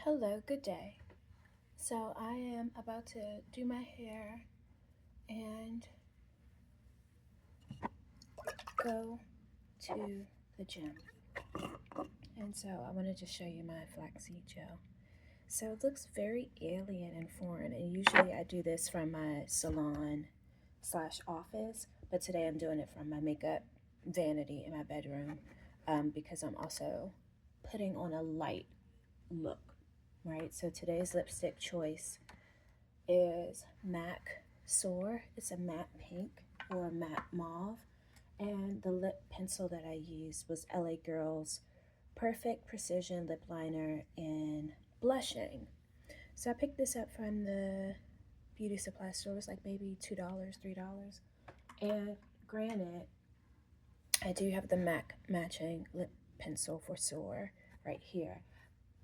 Hello, good day. So I am about to do my hair and go to the gym. And so I want to just show you my flaxseed gel. So it looks very alien and foreign, and usually I do this from my salon slash office, but today I'm doing it from my makeup vanity in my bedroom because I'm also putting on a light look, right? So today's lipstick choice is MAC Soar. It's a matte pink or a matte mauve. And the lip pencil that I used was LA Girl's Perfect Precision Lip Liner in Blushing. So I picked this up from the beauty supply store. It was like maybe $2, $3. And granted, I do have the MAC matching lip pencil for Soar right here.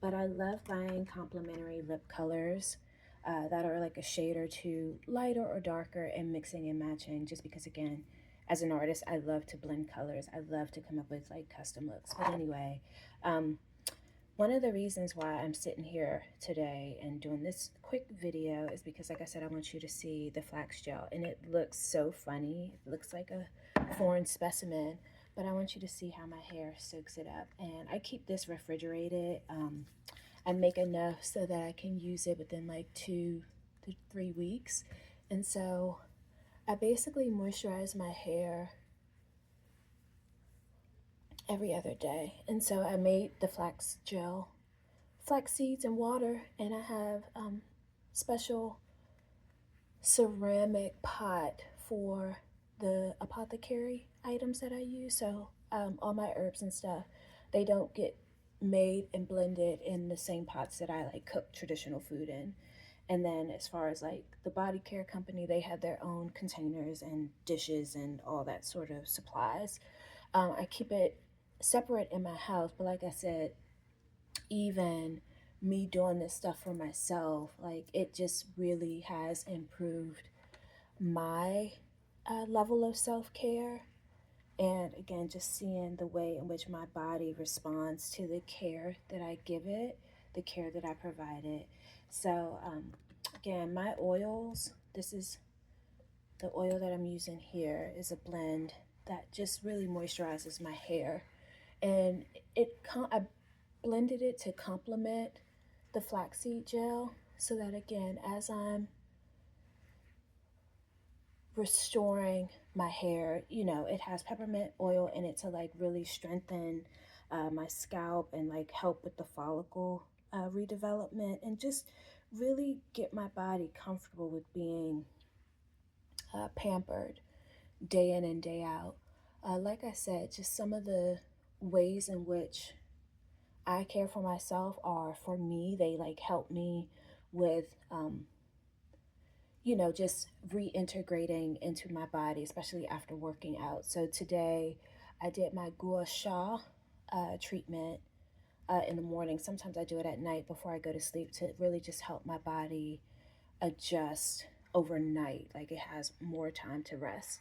But I love buying complementary lip colors that are like a shade or two lighter or darker and mixing and matching just because, again, as an artist, I love to blend colors. I love to come up with like custom looks. But anyway, um, one of the reasons why I'm sitting here today and doing this quick video is because, like I said, I want you to see the flax gel. And it looks so funny. It looks like a foreign specimen. But I want you to see how my hair soaks it up. And I keep this refrigerated. I make enough so that I can use it within like 2 to 3 weeks. And so I basically moisturize my hair every other day. And so I made the flax gel, flax seeds and water, and I have special ceramic pot for the apothecary items that I use. So all my herbs and stuff, they don't get made and blended in the same pots that I like cook traditional food in. And then as far as like the body care company, they have their own containers and dishes and all that sort of supplies. I keep it separate in my house, but like I said, even me doing this stuff for myself, like it just really has improved my level of self care. And again, just seeing the way in which my body responds to the care that I give it, the care that I provide it. So, again, my oils, this is the oil that I'm using here, is a blend that just really moisturizes my hair. And I blended it to complement the flaxseed gel so that, again, as I'm restoring my hair, it has peppermint oil in it to like really strengthen my scalp and like help with the follicle redevelopment and just really get my body comfortable with being pampered day in and day out. Like I said, just some of the ways in which I care for myself are, for me, they like help me with just reintegrating into my body, especially after working out. So today I did my gua sha treatment in the morning. Sometimes I do it at night before I go to sleep to really just help my body adjust overnight. Like it has more time to rest.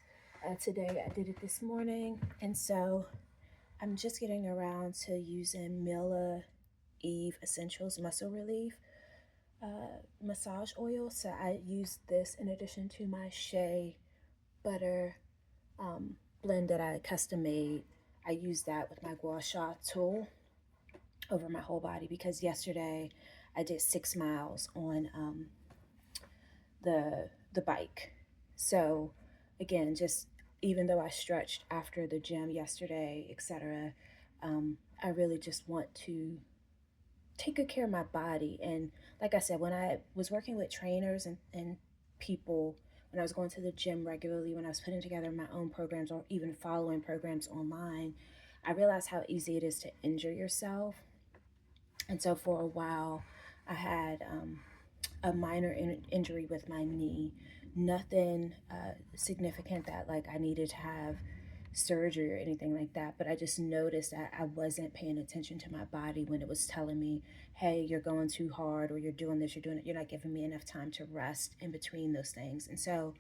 Today I did it this morning. And so I'm just getting around to using Mila Eve Essentials Muscle Relief massage oil. So I use this in addition to my shea butter blend that I custom made. I use that with my gua sha tool over my whole body because yesterday I did 6 miles on the bike. So again, just even though I stretched after the gym yesterday, etc., I really just want to take good care of my body. And like I said, when I was working with trainers and people, when I was going to the gym regularly, when I was putting together my own programs or even following programs online, I realized how easy it is to injure yourself. And so for a while, I had a minor injury with my knee, nothing significant that like I needed to have surgery or anything like that, but I just noticed that I wasn't paying attention to my body when it was telling me, hey, you're going too hard, or you're doing this, you're doing it, you're not giving me enough time to rest in between those things. And so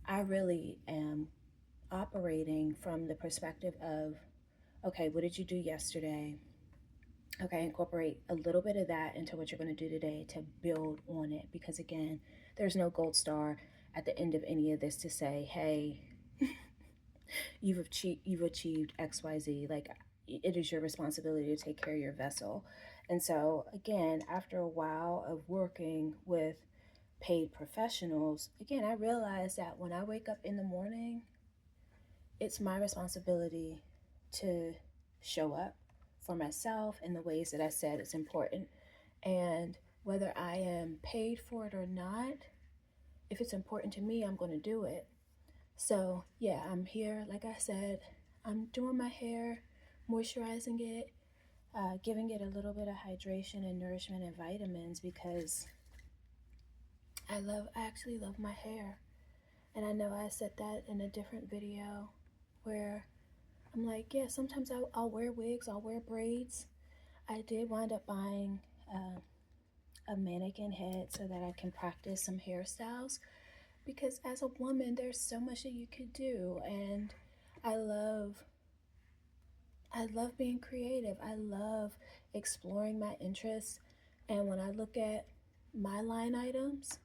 I really am operating from the perspective of, okay, what did you do yesterday? Okay, incorporate a little bit of that into what you're going to do today to build on it. Because again, there's no gold star at the end of any of this to say, hey, you've achieved XYZ. Like, it is your responsibility to take care of your vessel. And so again, after a while of working with paid professionals, again, I realized that when I wake up in the morning, it's my responsibility to show up for myself in the ways that I said is important. And whether I am paid for it or not, if it's important to me, I'm going to do it. So, yeah, I'm here. Like I said, I'm doing my hair, moisturizing it, giving it a little bit of hydration and nourishment and vitamins because I actually love my hair. And I know I said that in a different video where I'm like, yeah, sometimes I'll wear wigs, I'll wear braids. I did wind up buying a mannequin head so that I can practice some hairstyles because as a woman, there's so much that you could do. And I love I love being creative. I love exploring my interests. And when I look at my line items,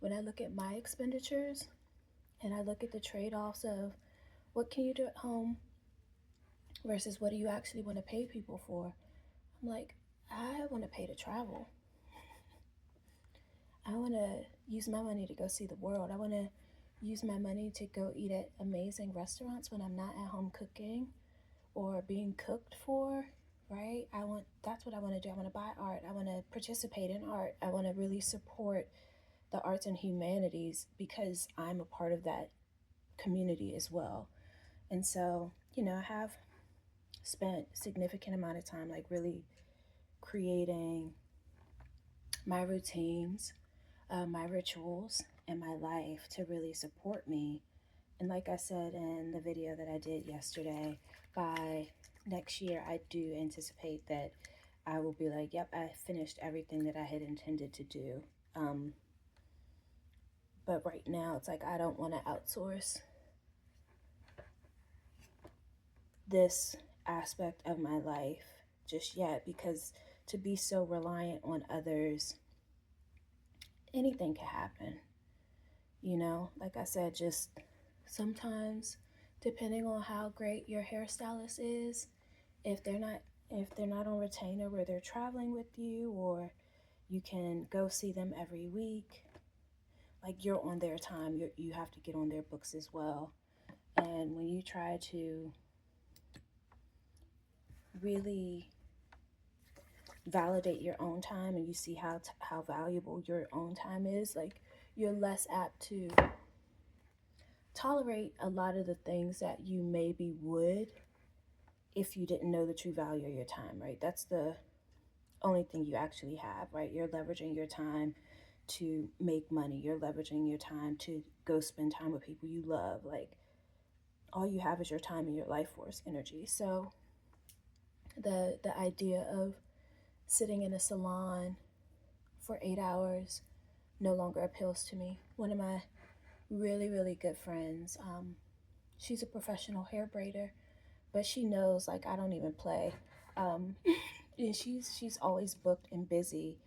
when I look at my expenditures, and I look at the trade offs of what can you do at home versus what do you actually want to pay people for, I'm like, I want to pay to travel. I want to use my money to go see the world. I want to use my money to go eat at amazing restaurants when I'm not at home cooking or being cooked for, right? That's what I want to do. I want to buy art. I want to participate in art. I want to really support the arts and humanities because I'm a part of that community as well. And so, I have spent significant amount of time like really creating my routines, my rituals, and my life to really support me. And like I said in the video that I did yesterday, by next year, I do anticipate that I will be like, yep, I finished everything that I had intended to do. Um, but right now, it's like I don't want to outsource this aspect of my life just yet because to be so reliant on others, anything can happen. Like I said, just sometimes, depending on how great your hairstylist is, if they're not if they're not on retainer where they're traveling with you or you can go see them every week, like you're on their time, you have to get on their books as well. And when you try to really validate your own time and you see how valuable your own time is, like you're less apt to tolerate a lot of the things that you maybe would if you didn't know the true value of your time, right? That's the only thing you actually have, right? You're leveraging your time to make money. You're leveraging your time to go spend time with people you love. Like all you have is your time and your life force energy. So the idea of sitting in a salon for 8 hours no longer appeals to me. One of my really, really good friends, she's a professional hair braider, but she knows like I don't even play. Um, and she's always booked and busy,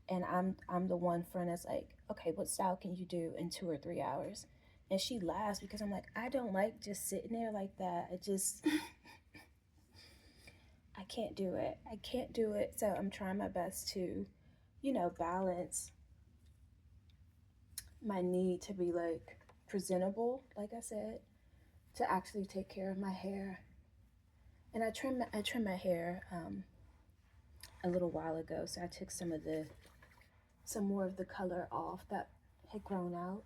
and I'm the one friend that's like, okay, what style can you do in 2 or 3 hours? And she laughs because I'm like, I don't like just sitting there like that. I can't do it. I can't do it. So I'm trying my best to, balance my need to be like presentable, like I said, to actually take care of my hair. And I trim my hair a little while ago, so I took some more of the color off that had grown out,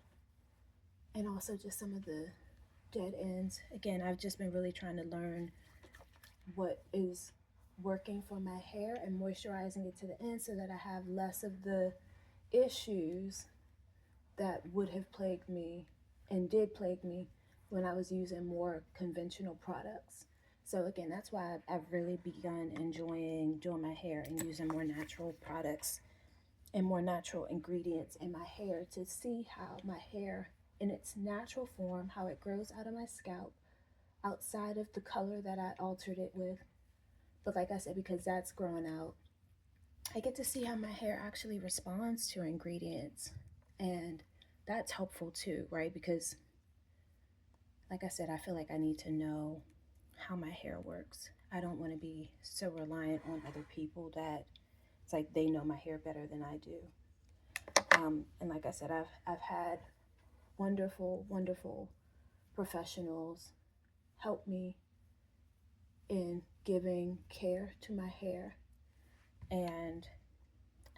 and also just some of the dead ends. Again, I've just been really trying to learn what is working for my hair and moisturizing it to the end so that I have less of the issues that would have plagued me and did plague me when I was using more conventional products. So again, that's why I've really begun enjoying doing my hair and using more natural products and more natural ingredients in my hair to see how my hair in its natural form, how it grows out of my scalp outside of the color that I altered it with, But like I said, because that's growing out, I get to see how my hair actually responds to ingredients. And that's helpful too, right? Because like I said, I feel like I need to know how my hair works. I don't want to be so reliant on other people that it's like they know my hair better than I do. And like I said, I've had wonderful, wonderful professionals help me in giving care to my hair. And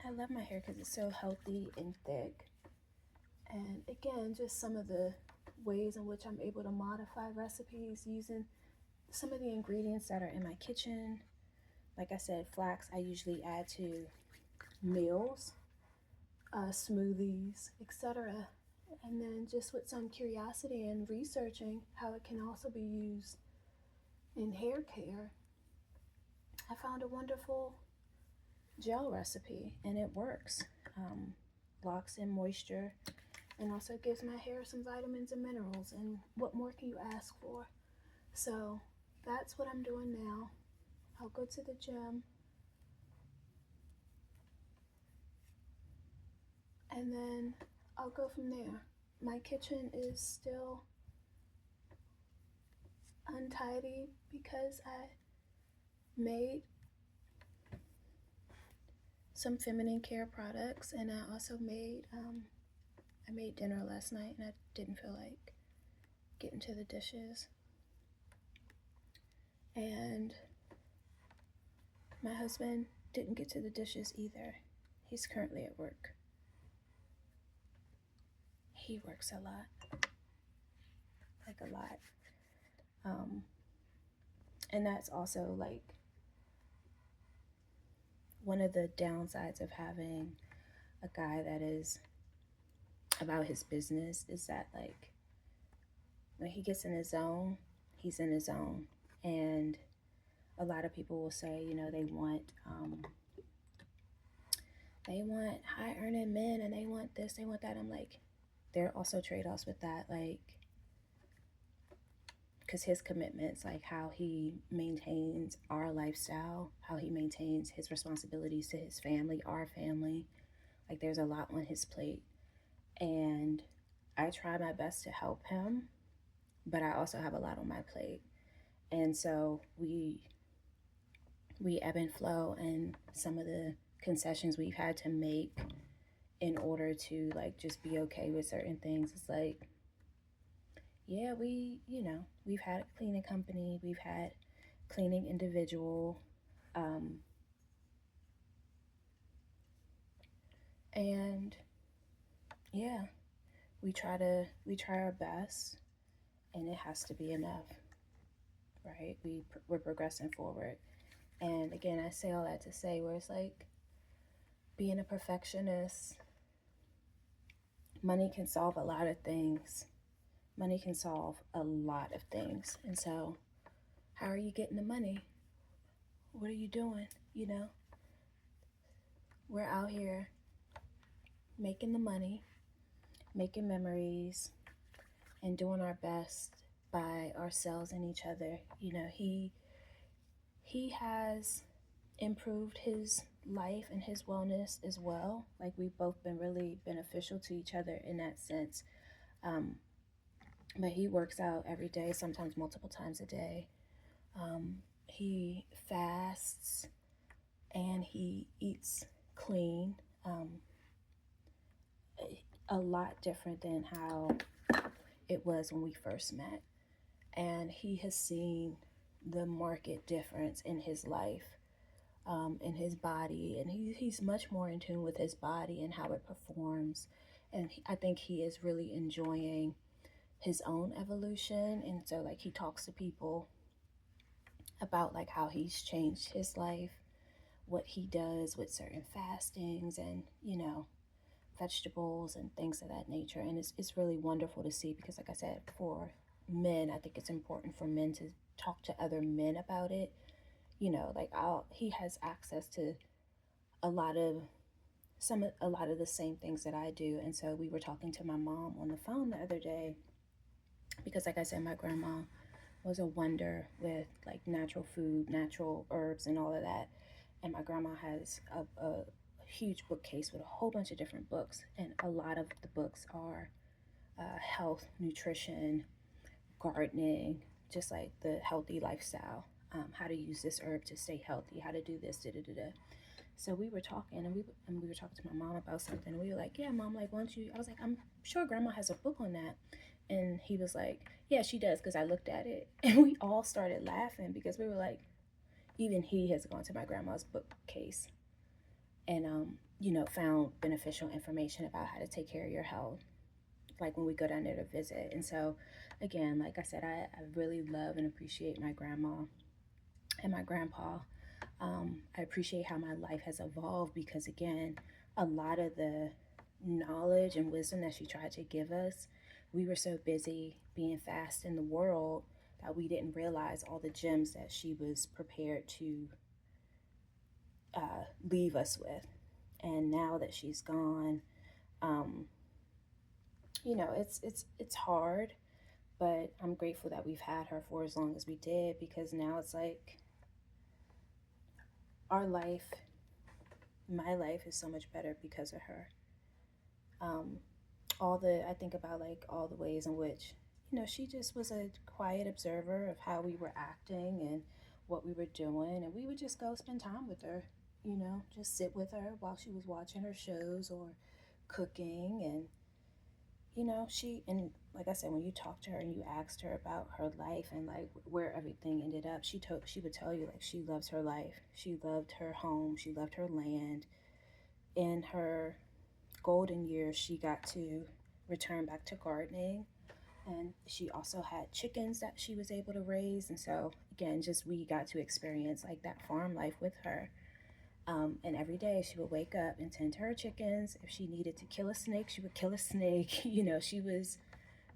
I love my hair because it's so healthy and thick. And again, just some of the ways in which I'm able to modify recipes using some of the ingredients that are in my kitchen. Like I said, flax I usually add to meals, smoothies, etc. And then just with some curiosity and researching how it can also be used in hair care, I found a wonderful gel recipe and it works. Locks in moisture and also gives my hair some vitamins and minerals. And what more can you ask for? So that's what I'm doing now. I'll go to the gym and then I'll go from there. My kitchen is still untidy because I made some feminine care products and I made dinner last night and I didn't feel like getting to the dishes. And my husband didn't get to the dishes either. He's currently at work. He works a lot, like a lot. And that's also like one of the downsides of having a guy that is about his business is that like when he gets in his zone, he's in his zone. And a lot of people will say, you know, they want high earning men and they want this, they want that. I'm like, there are also trade-offs with that, like because his commitments, like how he maintains our lifestyle, how he maintains his responsibilities to his family, our family, like there's a lot on his plate. And I try my best to help him, but I also have a lot on my plate. And so we ebb and flow, and some of the concessions we've had to make in order to like just be okay with certain things. It's like, yeah, we've had a cleaning company, we've had cleaning individual, um, and yeah, we try our best, and it has to be enough, right? We're progressing forward, and again, I say all that to say where it's like being a perfectionist, money can solve a lot of things. Money can solve a lot of things, and so how are you getting the money? What are you doing? You know, we're out here making the money, making memories, and doing our best by ourselves and each other. You know, he has improved his life and his wellness as well. Like we've both been really beneficial to each other in that sense. Um, but he works out every day, sometimes multiple times a day. He fasts and he eats clean. A lot different than how it was when we first met. And he has seen the market difference in his life, in his body, and he's much more in tune with his body and how it performs. And I think he is really enjoying his own evolution. And so, like, he talks to people about like how he's changed his life, what he does with certain fastings, and vegetables and things of that nature. And it's really wonderful to see because, like I said, for men, I think it's important for men to talk to other men about it. Like he has access to a lot of a lot of the same things that I do. And so we were talking to my mom on the phone the other day because, like I said, my grandma was a wonder with like natural food, natural herbs, and all of that. And my grandma has a huge bookcase with a whole bunch of different books, and a lot of the books are health, nutrition, gardening, just like the healthy lifestyle. How to use this herb to stay healthy, how to do this, da da da da. So we were talking, and we were talking to my mom about something, and we were like, "Yeah, mom, like, why don't you?" I was like, "I'm sure grandma has a book on that," and he was like, "Yeah, she does," because I looked at it, and we all started laughing because we were like, even he has gone to my grandma's bookcase and found beneficial information about how to take care of your health, like when we go down there to visit. And so, again, like I said, I really love and appreciate my grandma and my grandpa. I appreciate how my life has evolved because, again, a lot of the knowledge and wisdom that she tried to give us, we were so busy being fast in the world that we didn't realize all the gems that she was prepared to leave us with. And now that she's gone, um, it's hard, but I'm grateful that we've had her for as long as we did, because now it's like our life, my life is so much better because of her. Um, I think about like all the ways in which, she just was a quiet observer of how we were acting and what we were doing. And we would just go spend time with her, just sit with her while she was watching her shows or cooking. And, and like I said, when you talked to her and you asked her about her life and like where everything ended up, she would tell you like she loves her life. She loved her home. She loved her land. In her golden years, she got to return back to gardening, and she also had chickens that she was able to raise. And so, again, just we got to experience like that farm life with her. And every day she would wake up and tend to her chickens. If she needed to kill a snake, she would kill a snake. She was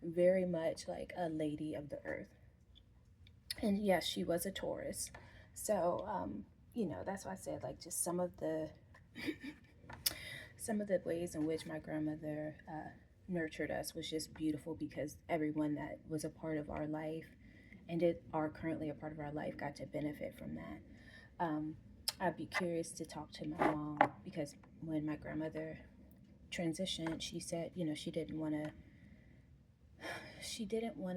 very much like a lady of the earth. And yes, she was a Taurus. So, that's why I said like just some of the ways in which my grandmother nurtured us was just beautiful, because everyone that was a part of our life and that are currently a part of our life got to benefit from that. I'd be curious to talk to my mom, because when my grandmother transitioned, she said, she didn't want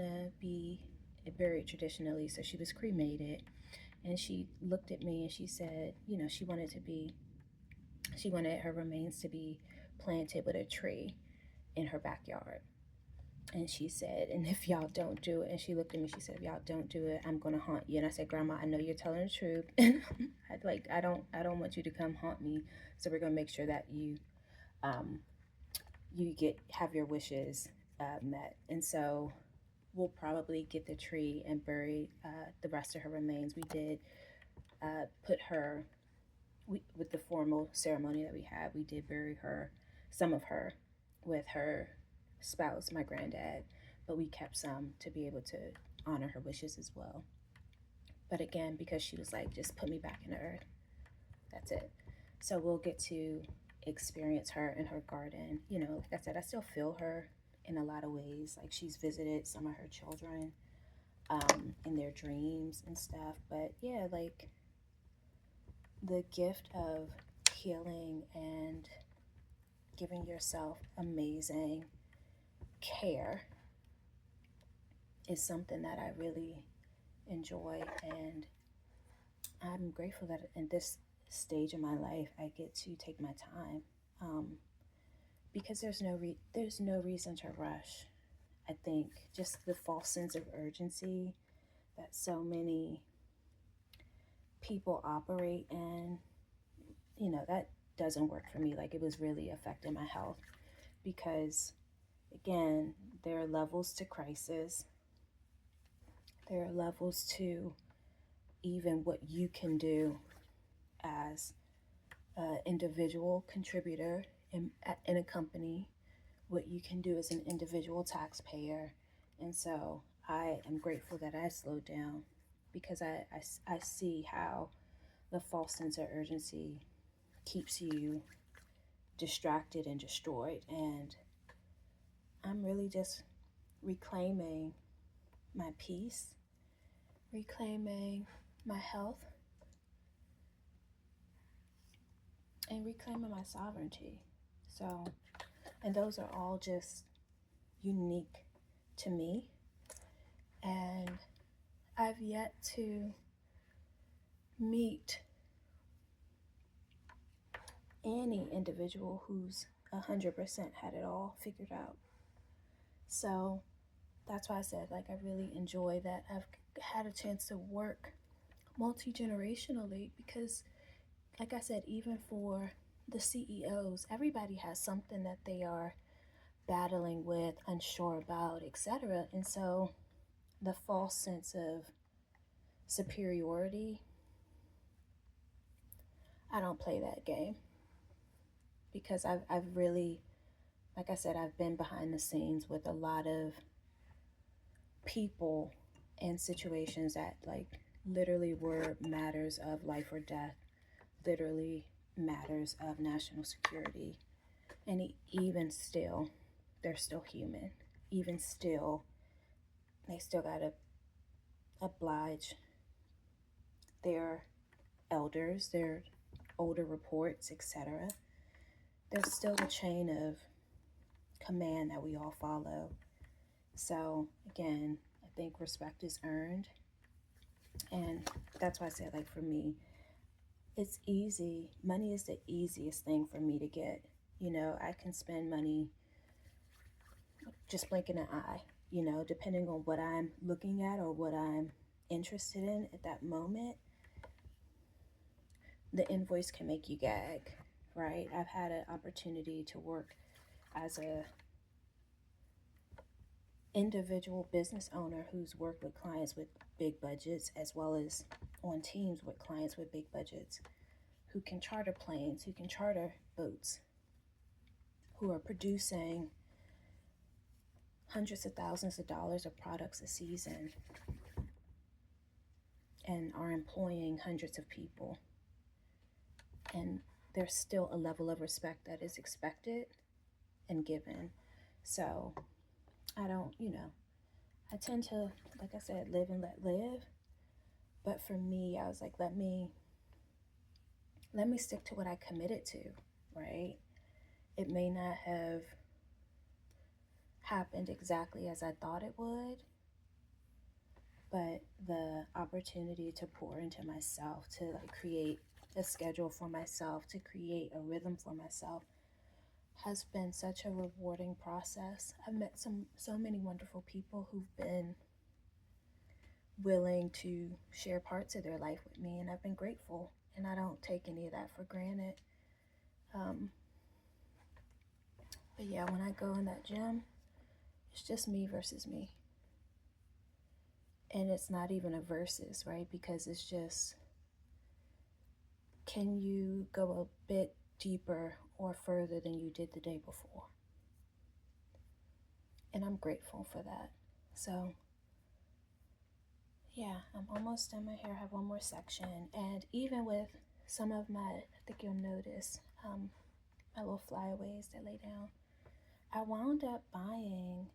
to be buried traditionally, so she was cremated. And she looked at me and she said, she wanted her remains to be planted with a tree in her backyard. And she said, and if y'all don't do it, and she looked at me, she said, if y'all don't do it, I'm gonna haunt you. And I said, Grandma, I know you're telling the truth. I don't want you to come haunt me. So we're gonna make sure that um, you have your wishes met. And so we'll probably get the tree and bury the rest of her remains. We did put her, with the formal ceremony that we had, we did bury her, some of her, with her spouse, my granddad, but we kept some to be able to honor her wishes as well. But again, because she was like, just put me back in the earth, that's it. So we'll get to experience her in her garden. Like I said, I still feel her in a lot of ways. Like she's visited some of her children in their dreams and stuff. But yeah, like the gift of healing and giving yourself amazing care is something that I really enjoy. And I'm grateful that in this stage of my life, I get to take my time, because there's no reason to rush. I think just the false sense of urgency that so many people operate in, that doesn't work for me. Like it was really affecting my health, because again, there are levels to crisis. There are levels to even what you can do as an individual contributor in a company, what you can do as an individual taxpayer. And so I am grateful that I slowed down, because I see how the false sense of urgency keeps you distracted and destroyed. And I'm really just reclaiming my peace reclaiming my health, and reclaiming my sovereignty. So, and those are all just unique to me. And I've yet to meet any individual who's 100% had it all figured out. So that's why I said, like, I really enjoy that I've had a chance to work multi-generationally, because like I said, even for the CEOs, everybody has something that they are battling with, unsure about, etc. And so the false sense of superiority, I don't play that game, because I've really, like I said, I've been behind the scenes with a lot of people and situations that, like, literally were matters of life or death, literally matters of national security. And even still, they're still human. Even still, they still gotta oblige their elders, their older reports, etc. There's still a chain of command that we all follow. So again, I think respect is earned. And that's why I say, like, for me, it's easy. Money is the easiest thing for me to get. You know, I can spend money just blinking an eye, you know, depending on what I'm looking at or what I'm interested in at that moment. The invoice can make you gag, right? I've had an opportunity to work as a individual business owner who's worked with clients with big budgets, as well as on teams with clients with big budgets, who can charter planes, who can charter boats, who are producing hundreds of thousands of dollars of products a season and are employing hundreds of people. And there's still a level of respect that is expected and given. So I don't, I tend to, like I said, live and let live. But for me, I was like, let me stick to what I committed to, right? It may not have happened exactly as I thought it would, but the opportunity to pour into myself, to, like, create a schedule for myself, to create a rhythm for myself, has been such a rewarding process. I've met so many wonderful people who've been willing to share parts of their life with me, and I've been grateful, and I don't take any of that for granted. But yeah, when I go in that gym, it's just me versus me. And it's not even a versus, right? Because it's just, can you go a bit deeper or further than you did the day before? And I'm grateful for that. So yeah, I'm almost done my hair. I have one more section. And even with some of my, I think you'll notice, my little flyaways that lay down, I wound up buying,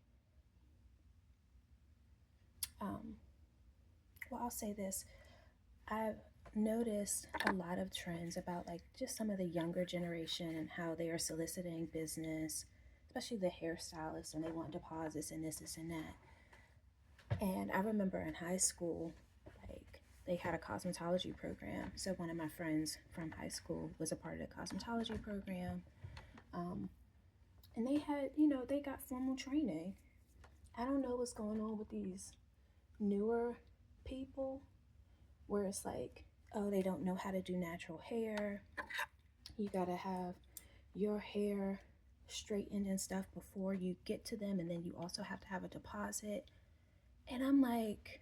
well, I'll say this. I've noticed a lot of trends about, like, just some of the younger generation and how they are soliciting business, especially the hairstylists, and they want deposits and this and that. And I remember in high school, like, they had a cosmetology program. So one of my friends from high school was a part of the cosmetology program. And they had, they got formal training. I don't know what's going on with these newer people, where it's like, oh, they don't know how to do natural hair. You gotta have your hair straightened and stuff before you get to them, and then you also have to have a deposit. And I'm like,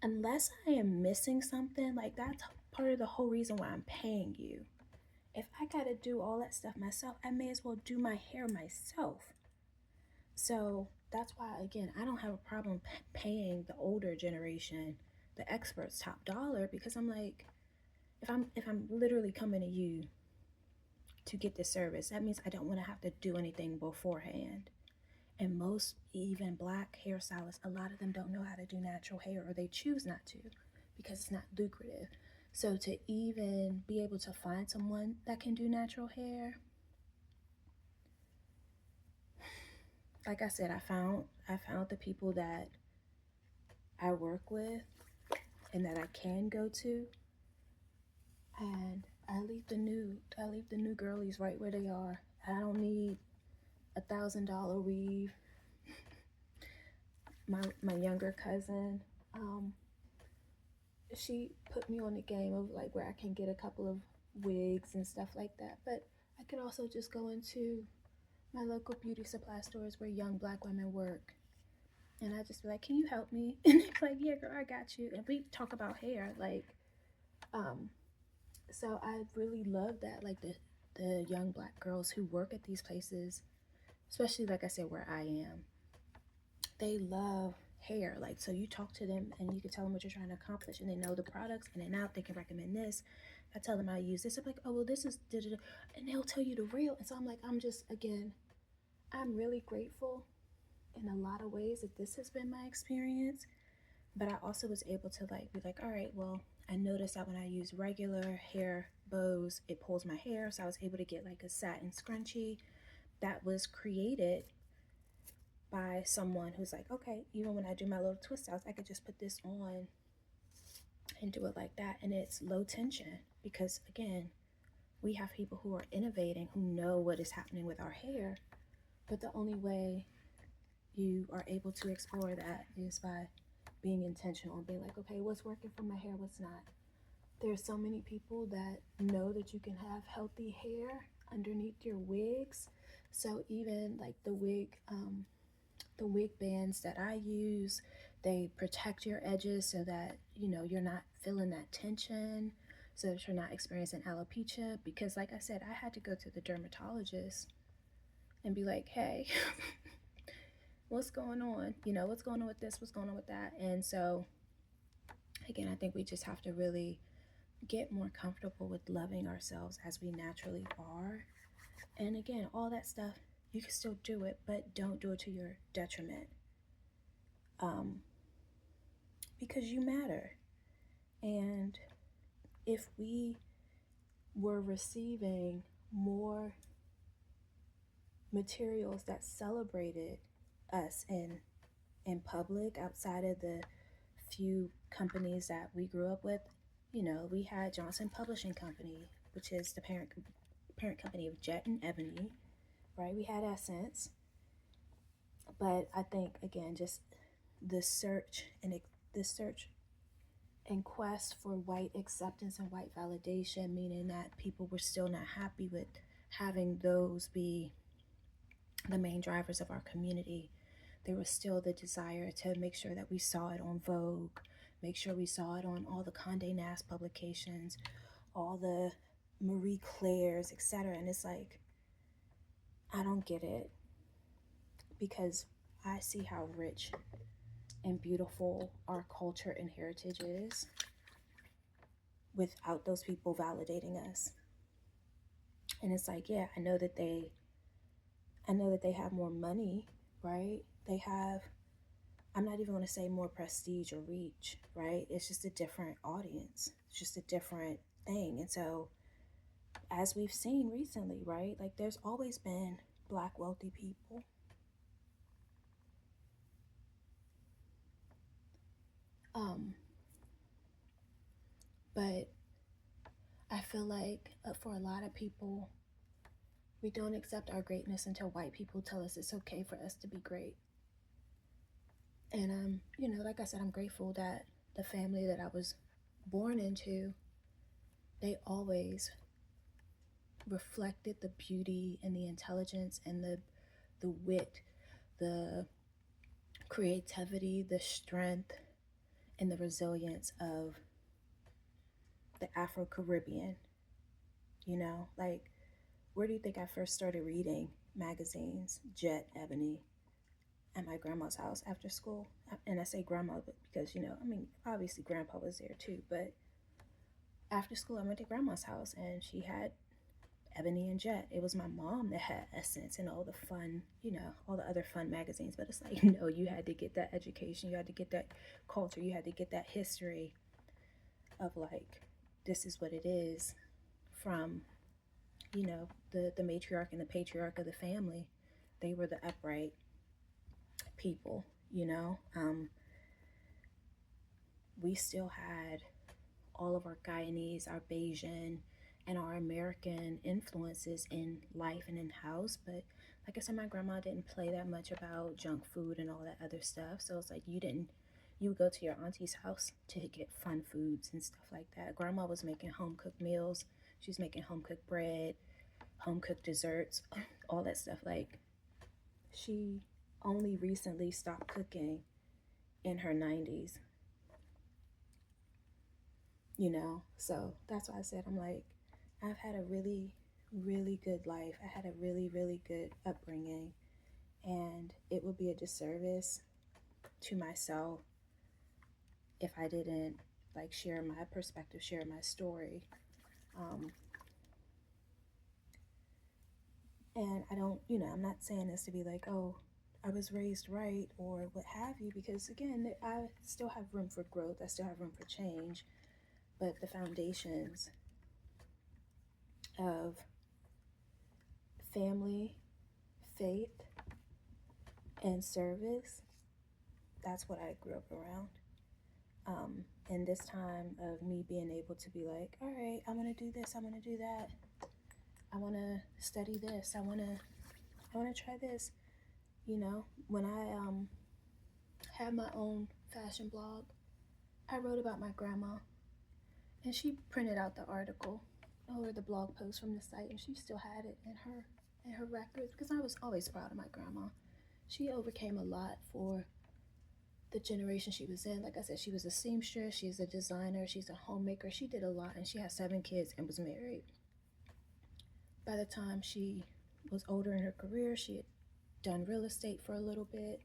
unless I am missing something, like, that's part of the whole reason why I'm paying you. If I gotta do all that stuff myself, I may as well do my hair myself. So that's why, again, I don't have a problem paying the older generation, the experts, top dollar, because I'm like, if I'm literally coming to you to get this service, that means I don't want to have to do anything beforehand. And most even black hairstylists, a lot of them don't know how to do natural hair, or they choose not to because it's not lucrative. So to even be able to find someone that can do natural hair, like I said, I found the people that I work with and that I can go to, and I leave the new girlies right where they are. I don't need $1,000 weave. My younger cousin, um, she put me on the game of like where I can get a couple of wigs and stuff like that. But I could also just go into my local beauty supply stores where young black women work. And I just be like, can you help me? And they're like, yeah, girl, I got you. And we talk about hair. Um, so I really love that. Like the young black girls who work at these places, especially like I said, where I am, they love hair. Like, so you talk to them and you can tell them what you're trying to accomplish, and they know the products and then out they can recommend this. I tell them I use this. I'm like, oh well, this is da, da, da, and they'll tell you the real. And so I'm like, I'm really grateful in a lot of ways that this has been my experience. But I also was able to like be like, all right, well, I noticed that when I use regular hair bows, it pulls my hair. So I was able to get like a satin scrunchie that was created by someone who's like, okay, even when I do my little twist outs, I could just put this on and do it like that. And it's low tension because, again, we have people who are innovating, who know what is happening with our hair. But the only way you are able to explore that is by being intentional and being like, okay, what's working for my hair, what's not. There's so many people that know that you can have healthy hair underneath your wigs. So even like the wig bands that I use, they protect your edges so that you're not feeling that tension, so that you're not experiencing alopecia. Because, like I said, I had to go to the dermatologist and be like, hey, what's going on? What's going on with this? What's going on with that? And so, again, I think we just have to really get more comfortable with loving ourselves as we naturally are. And again, all that stuff, you can still do it, but don't do it to your detriment. Um, because you matter. And if we were receiving more materials that celebrated us in public outside of the few companies that we grew up with, we had Johnson Publishing Company, which is the parent company of Jet and Ebony, right? We had Essence, but I think again, just the search and the search and quest for white acceptance and white validation, meaning that people were still not happy with having those be the main drivers of our community. There was still the desire to make sure that we saw it on Vogue, make sure we saw it on all the Condé Nast publications, all the Marie Claire's, etc. And it's like, I don't get it, because I see how rich and beautiful our culture and heritage is without those people validating us. And it's like, yeah, I know that they have more money, right? They have, I'm not even going to say more prestige or reach, right? It's just a different audience. It's just a different thing. And so, as we've seen recently, right? Like, there's always been black wealthy people. Um, but I feel like for a lot of people, we don't accept our greatness until white people tell us it's okay for us to be great. And like I said, I'm grateful that the family that I was born into, they always reflected the beauty and the intelligence and the wit, the creativity, the strength, and the resilience of the Afro Caribbean. Like, where do you think I first started reading magazines? Jet, Ebony, at my grandma's house after school. And I say grandma because, obviously grandpa was there too. But after school, I went to grandma's house and she had Ebony and Jet. It was my mom that had Essence and all the fun, all the other fun magazines. But it's like, no, you had to get that education, you had to get that culture, you had to get that history of like, this is what it is from, the matriarch and the patriarch of the family. They were the upright people, we still had all of our Guyanese, our Bayesian, and our American influences in life and in house. But like I said, my grandma didn't play that much about junk food and all that other stuff. So it's like you would go to your auntie's house to get fun foods and stuff like that. Grandma was making home cooked meals. She was making home cooked bread, home cooked desserts, all that stuff. Like, she only recently stopped cooking in her 90s, So that's why I said, I'm like, I've had a really, really good life. I had a really, really good upbringing. And it would be a disservice to myself if I didn't like share my perspective, share my story. Um, and I don't, I'm not saying this to be like, oh, I was raised right or what have you, because again, I still have room for growth. I still have room for change. But the foundations of family, faith, and service, that's what I grew up around. And this time of me being able to be like, all right, I'm gonna do this, I'm gonna do that, I wanna study this, I wanna try this. When I had my own fashion blog, I wrote about my grandma, and she printed out the article or the blog post from the site, and she still had it in her records, because I was always proud of my grandma. She overcame a lot for the generation she was in. Like I said, she was a seamstress, she's a designer, she's a homemaker. She did a lot, and she had 7 kids and was married. By the time she was older in her career, she had done real estate for a little bit,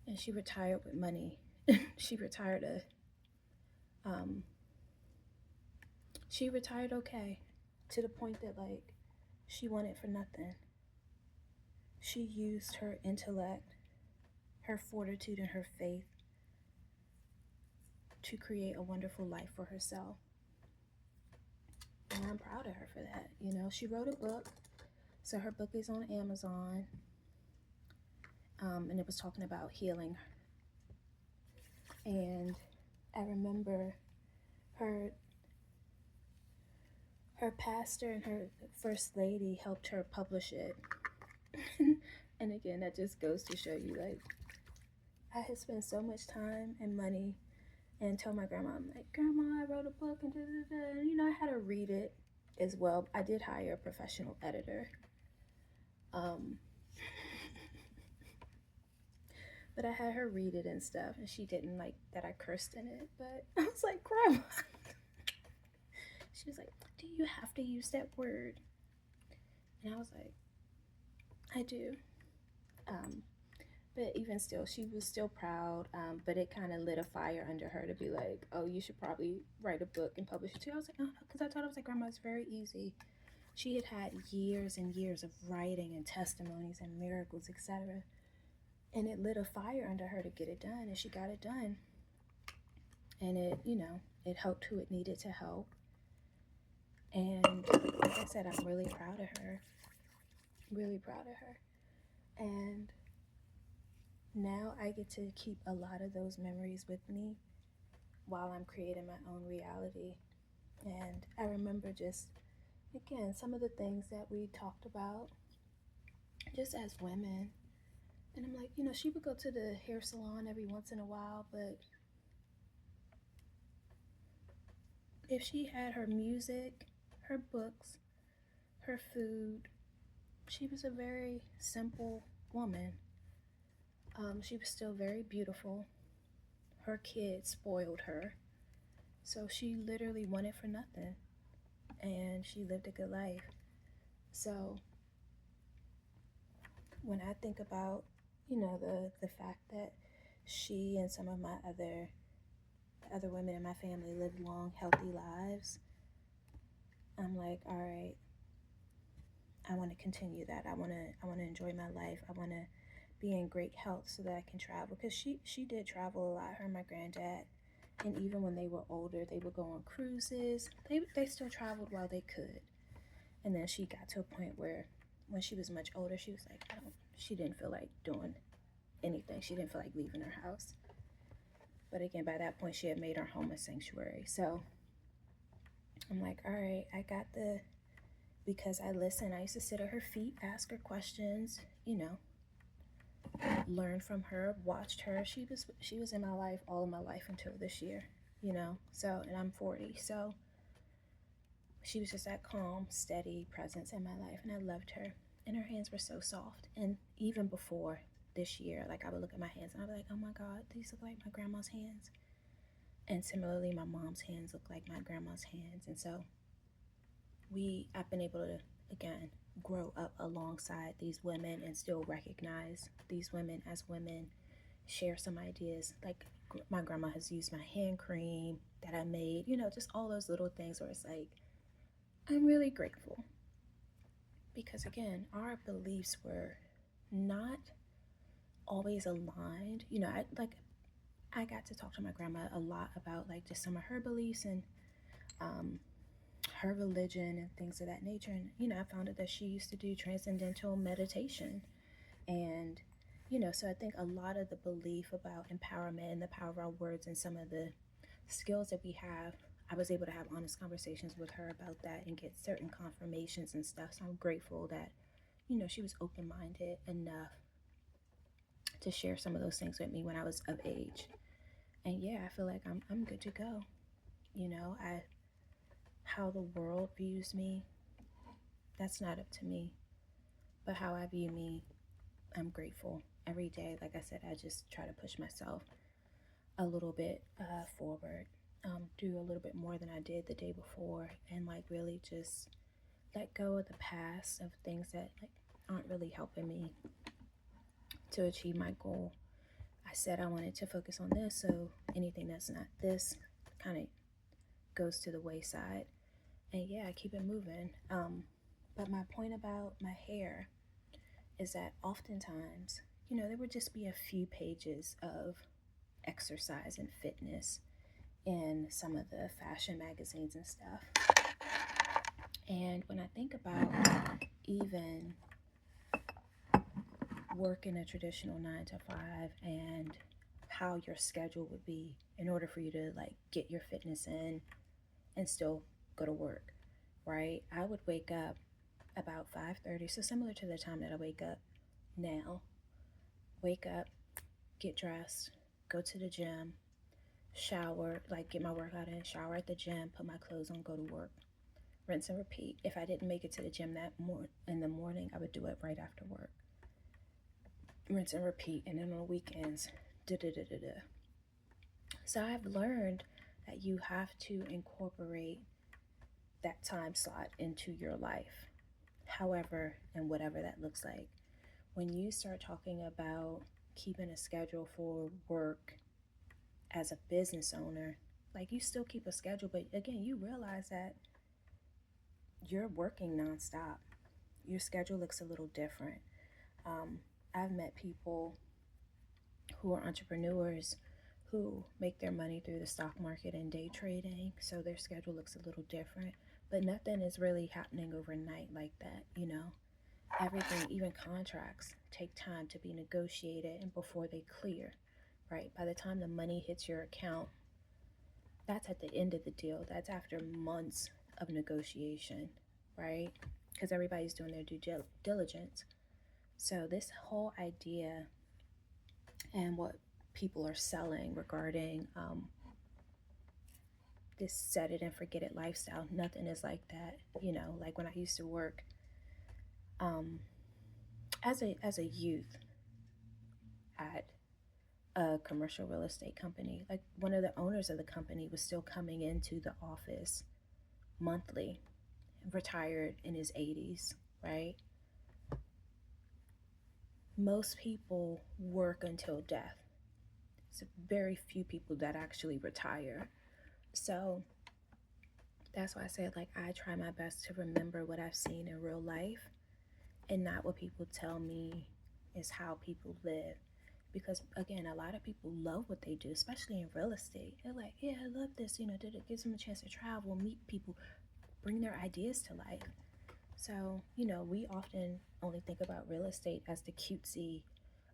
and she retired with money. she retired um she retired okay, to the point that like she wanted for nothing. She used her intellect, her fortitude, and her faith to create a wonderful life for herself. And I'm proud of her for that. She wrote a book. So her book is on Amazon. And it was talking about healing. And I remember her pastor and her first lady helped her publish it. And again, that just goes to show you, like, I had spent so much time and money, and told my grandma, I'm like, Grandma, I wrote a book, and da-da-da. And, I had her read it as well. I did hire a professional editor. But I had her read it and stuff, and she didn't like that I cursed in it. But I was like, Grandma. She was like, do you have to use that word? And I was like, I do. But even still, she was still proud. But it kind of lit a fire under her to be like, oh, you should probably write a book and publish it too. I was like, oh, because I told her, I was like, Grandma, it's very easy. She had had years and years of writing and testimonies and miracles, etc. And it lit a fire under her to get it done, and she got it done. And it helped who it needed to help. And like I said, I'm really proud of her. Really proud of her. And now I get to keep a lot of those memories with me while I'm creating my own reality. And I remember just, again, some of the things that we talked about just as women. And I'm like, she would go to the hair salon every once in a while, but if she had her music, her books, her food, she was a very simple woman. She was still very beautiful. Her kids spoiled her. So she literally wanted for nothing. And she lived a good life. So when I think about, the fact that she and some of my other women in my family lived long, healthy lives, I'm like, all right, I want to continue that. I want to enjoy my life. I want to be in great health so that I can travel, because she did travel a lot, her and my granddad. And even when they were older, they would go on cruises. They still traveled while they could. And then she got to a point where when she was much older, she was like, she didn't feel like doing anything. She didn't feel like leaving her house. But again, by that point, she had made her home a sanctuary. So I'm like, all right, I got because I listened. I used to sit at her feet, ask her questions, learn from her, watched her. She was in my life all of my life until this year, So, and I'm 40, so she was just that calm, steady presence in my life, and I loved her. And her hands were so soft. And even before this year, like I would look at my hands and I'd be like, oh my God, these look like my grandma's hands. And similarly, my mom's hands look like my grandma's hands. And so I've been able to, again, grow up alongside these women and still recognize these women as women, share some ideas. Like my grandma has used my hand cream that I made, just all those little things where it's like, I'm really grateful. Because again, our beliefs were not always aligned. I got to talk to my grandma a lot about like just some of her beliefs and um, her religion and things of that nature. And, I found out that she used to do transcendental meditation. And, so I think a lot of the belief about empowerment and the power of our words and some of the skills that we have, I was able to have honest conversations with her about that and get certain confirmations and stuff. So I'm grateful that, she was open minded enough to share some of those things with me when I was of age. And yeah, I feel like I'm good to go. I how the world views me, that's not up to me. But how I view me, I'm grateful. Every day, like I said, I just try to push myself a little bit forward, do a little bit more than I did the day before, and like really just let go of the past of things that like aren't really helping me to achieve my goal. I said I wanted to focus on this, so anything that's not this kind of goes to the wayside. And yeah, I keep it moving. But my point about my hair is that oftentimes, there would just be a few pages of exercise and fitness in some of the fashion magazines and stuff. And when I think about even working a traditional 9 to 5 and how your schedule would be in order for you to like get your fitness in and still go to work, right? I would wake up about 5:30, so similar to the time that I wake up now. Wake up, get dressed, go to the gym, shower, like get my workout in, shower at the gym, put my clothes on, go to work, rinse and repeat. If I didn't make it to the gym in the morning, I would do it right after work. Rinse and repeat, and then on the weekends, da da da da da. So I've learned that you have to incorporate that time slot into your life, however and whatever that looks like. When you start talking about keeping a schedule for work as a business owner, like you still keep a schedule, but again, you realize that you're working nonstop. Your schedule looks a little different. I've met people who are entrepreneurs who make their money through the stock market and day trading, so their schedule looks a little different. But nothing is really happening overnight like that. Everything, even contracts, take time to be negotiated and before they clear, right? By the time the money hits your account, that's at the end of the deal. That's after months of negotiation, right? Because everybody's doing their due diligence. So, this whole idea and what people are selling regarding this set it and forget it lifestyle, nothing is like that. Like when I used to work um, as a youth at a commercial real estate company, like one of the owners of the company was still coming into the office monthly, retired in his 80s, right? Most people work until death. It's very few people that actually retire. So that's why I said, like, I try my best to remember what I've seen in real life and not what people tell me is how people live. Because again, a lot of people love what they do, especially in real estate. They're like, yeah, I love this, did it gives them a chance to travel, meet people, bring their ideas to life. So, we often only think about real estate as the cutesy,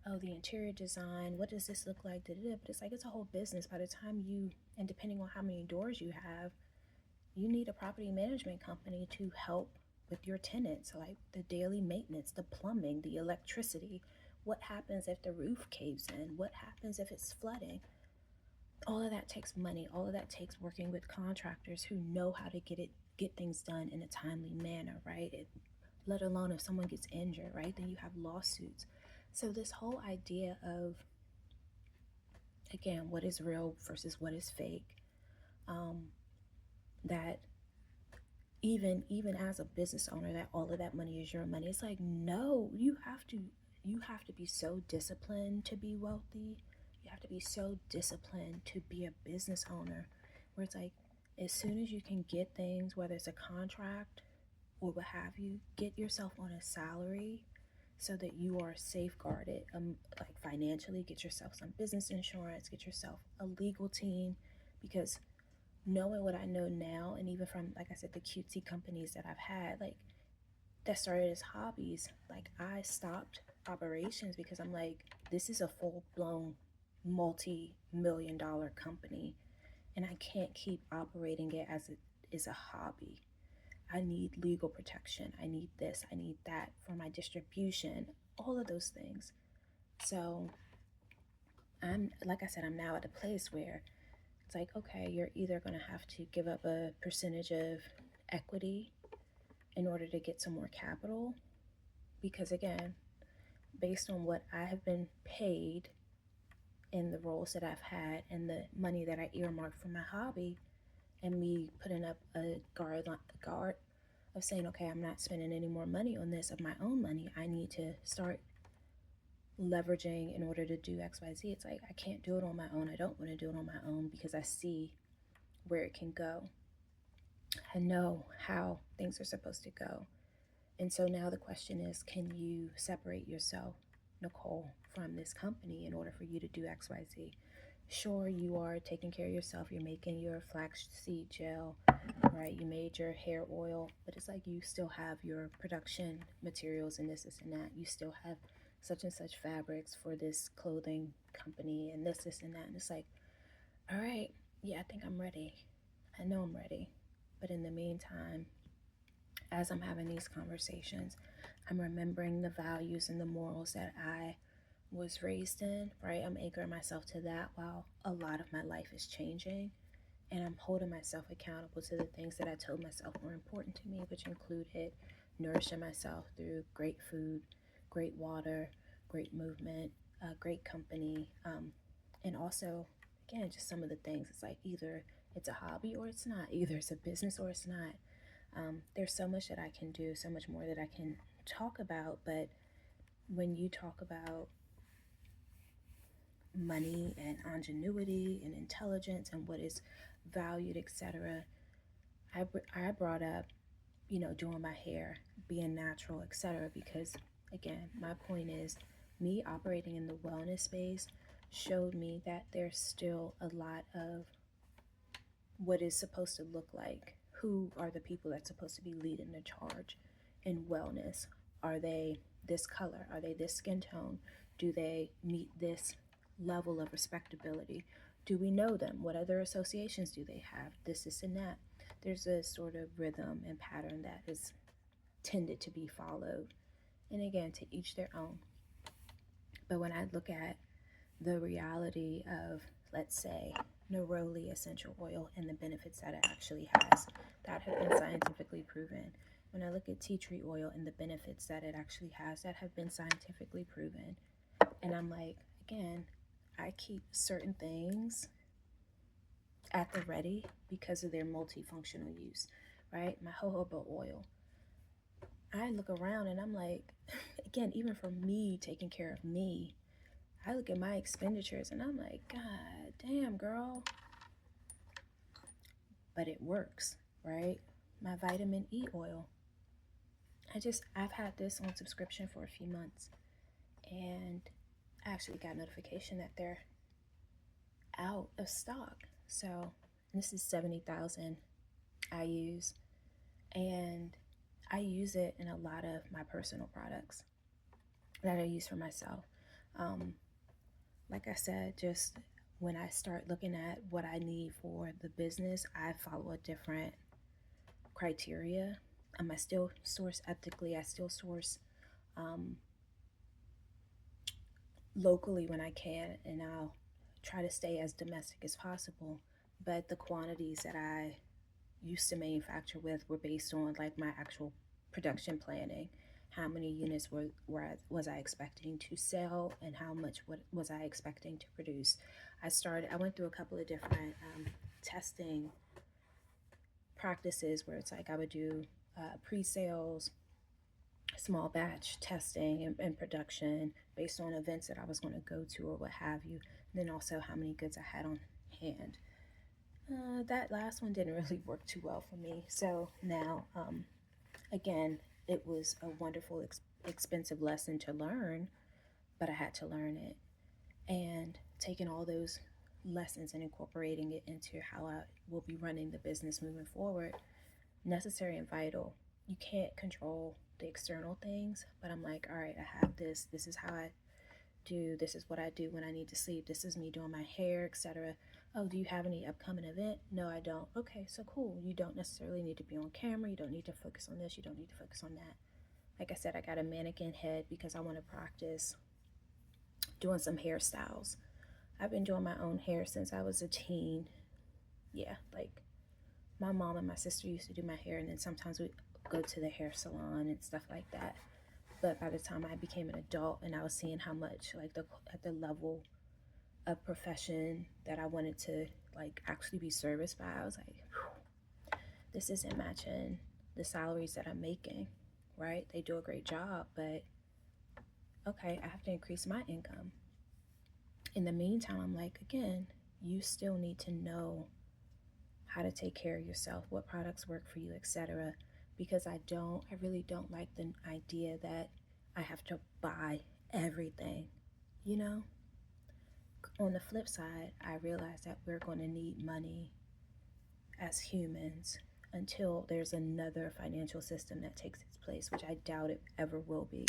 oh, the interior design, what does this look like? Da-da-da. But it's like it's a whole business. By the time and depending on how many doors you have, you need a property management company to help with your tenants, like the daily maintenance, the plumbing, the electricity. What happens if the roof caves in? What happens if it's flooding? All of that takes money. All of that takes working with contractors who know how to get things done in a timely manner, right? Let alone if someone gets injured, right? Then you have lawsuits. So this whole idea of, again, what is real versus what is fake, um, that even as a business owner, that all of that money is your money. It's like, no, you have to be so disciplined to be wealthy. You have to be so disciplined to be a business owner, where it's like, as soon as you can get things, whether it's a contract or what have you, get yourself on a salary so that you are safeguarded, like financially. Get yourself some business insurance, get yourself a legal team, because knowing what I know now, and even from, like I said, the cutesy companies that I've had, like, that started as hobbies, like, I stopped operations because I'm like, this is a full-blown multi-million-dollar company, and I can't keep operating it as it is a hobby. I need legal protection. I need this. I need that for my distribution, all of those things. So like I said, I'm now at a place where it's like, okay, you're either going to have to give up a percentage of equity in order to get some more capital. Because again, based on what I have been paid in the roles that I've had and the money that I earmarked for my hobby, and me putting up a guard of saying, okay, I'm not spending any more money on this of my own money. I need to start leveraging in order to do XYZ. It's like, I can't do it on my own. I don't want to do it on my own because I see where it can go. I know how things are supposed to go. And so now the question is, can you separate yourself, Nicole, from this company in order for you to do XYZ? Sure, you are taking care of yourself. You're making your flax seed gel, right? You made your hair oil, but it's like you still have your production materials and this and that. You still have such and such fabrics for this clothing company and this and that. And it's like, all right, yeah, I think I'm ready. I know I'm ready. But in the meantime, as I'm having these conversations, I'm remembering the values and the morals that I was raised in, right? I'm anchoring myself to that while a lot of my life is changing. And I'm holding myself accountable to the things that I told myself were important to me, which included nourishing myself through great food, great water, great movement, great company, and also, again, just some of the things. It's like either it's a hobby or it's not, either it's a business or it's not. There's so much that I can do, so much more that I can talk about, but when you talk about money and ingenuity and intelligence and what is valued, etc., I brought up, doing my hair, being natural, etc., because again, my point is, me operating in the wellness space showed me that there's still a lot of what is supposed to look like. Who are the people that's supposed to be leading the charge in wellness? Are they this color? Are they this skin tone? Do they meet this level of respectability? Do we know them? What other associations do they have? This, and that. There's a sort of rhythm and pattern that is tended to be followed. And again, to each their own. But when I look at the reality of, let's say, neroli essential oil and the benefits that it actually has that have been scientifically proven. When I look at tea tree oil and the benefits that it actually has that have been scientifically proven, and I'm like, again, I keep certain things at the ready because of their multifunctional use, right? My jojoba oil. I look around and I'm like, again, even for me taking care of me, I look at my expenditures and I'm like, God damn, girl. But it works, right? My vitamin E oil. I've had this on subscription for a few months, and I actually got notification that they're out of stock. So this is 70,000 I use, and I use it in a lot of my personal products that I use for myself. Um, like I said, just when I start looking at what I need for the business, I follow a different criteria. I still source ethically. I still source um, locally when I can, and I'll try to stay as domestic as possible. But the quantities that I used to manufacture with were based on like my actual production planning. How many units was I expecting to sell, and how much was I expecting to produce? I went through a couple of different testing practices where it's like I would do pre-sales, small batch testing, and production based on events that I was going to go to or what have you. And then also how many goods I had on hand. That last one didn't really work too well for me. So now, again, it was a wonderful, expensive lesson to learn, but I had to learn it. And taking all those lessons and incorporating it into how I will be running the business moving forward, necessary and vital. You can't control the external things, but I'm like, all right, I have this. This is how I do. This is what I do when I need to sleep. This is me doing my hair, etc. Oh, do you have any upcoming event? No, I don't. Okay, so cool. You don't necessarily need to be on camera. You don't need to focus on this. You don't need to focus on that. Like I said, I got a mannequin head because I want to practice doing some hairstyles. I've been doing my own hair since I was a teen. Yeah, like my mom and my sister used to do my hair, and then sometimes we go to the hair salon and stuff like that. But by the time I became an adult and I was seeing how much like at the level of profession that I wanted to like actually be serviced by, I was like, this isn't matching the salaries that I'm making, right? They do a great job, but okay, I have to increase my income. In the meantime, I'm like, again, you still need to know how to take care of yourself, what products work for you, etc. Because I really don't like the idea that I have to buy everything, you know? On the flip side, I realize that we're going to need money as humans until there's another financial system that takes its place, which I doubt it ever will be,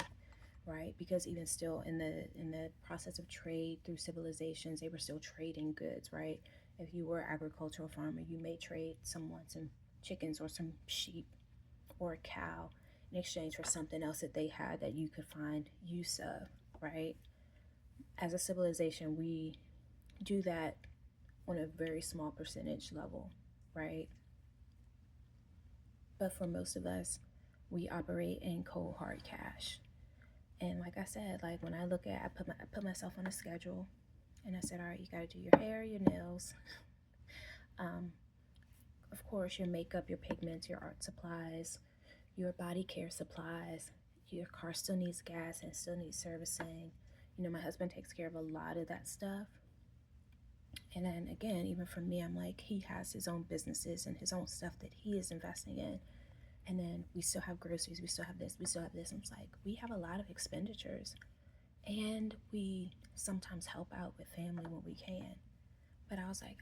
right? Because even still in the process of trade through civilizations, they were still trading goods, right? If you were an agricultural farmer, you may trade someone some chickens or some sheep or a cow in exchange for something else that they had that you could find use of, right? As a civilization, we do that on a very small percentage level, right? But for most of us, we operate in cold hard cash. And like I said, like when I look at, I put myself on a schedule, and I said, all right, you got to do your hair, your nails, um, of course, your makeup, your pigments, your art supplies, your body care supplies. Your car still needs gas and still needs servicing. You know, my husband takes care of a lot of that stuff. And then again, even for me, I'm like, he has his own businesses and his own stuff that he is investing in. And then we still have groceries, we still have this, we still have this. And it's like, we have a lot of expenditures. And we sometimes help out with family when we can. But I was like,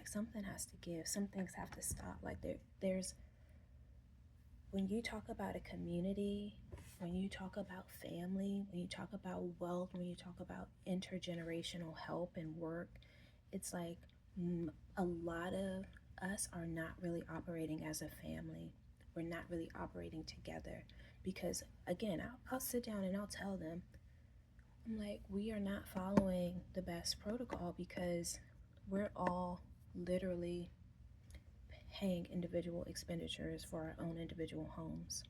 something has to give. Some things have to stop. Like there's when you talk about a community, when you talk about family, when you talk about wealth, when you talk about intergenerational help and work, it's like a lot of us are not really operating as a family. We're not really operating together because, again, I'll sit down and I'll tell them, I'm like, we are not following the best protocol because we're all literally paying individual expenditures for our own individual homes.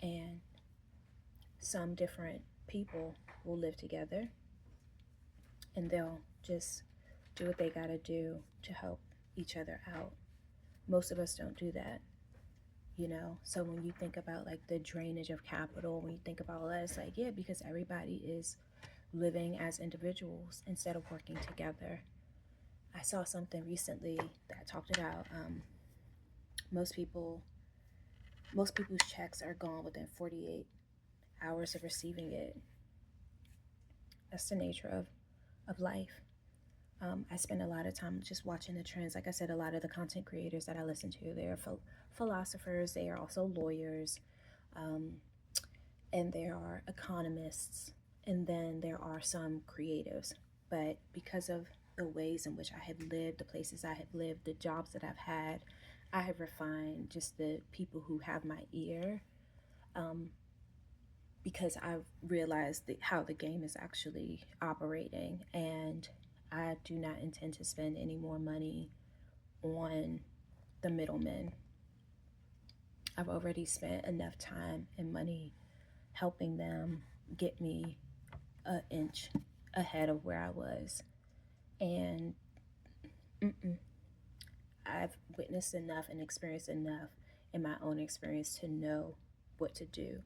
And some different people will live together and they'll just do what they gotta do to help each other out. Most of us don't do that, you know? So when you think about like the drainage of capital, when you think about all that, it's like, yeah, because everybody is living as individuals instead of working together. I saw something recently that talked about most people Most people's checks are gone within 48 hours of receiving it. That's the nature of life. I spend a lot of time just watching the trends. Like I said, a lot of the content creators that I listen to, they are philosophers, they are also lawyers, um, and there are economists, and then there are some creatives. But because of the ways in which I have lived, the places I have lived, the jobs that I've had, I have refined just the people who have my ear, um, because I've realized how the game is actually operating. And I do not intend to spend any more money on the middlemen. I've already spent enough time and money helping them get me an inch ahead of where I was. And mm-mm, I've witnessed enough and experienced enough in my own experience to know what to do.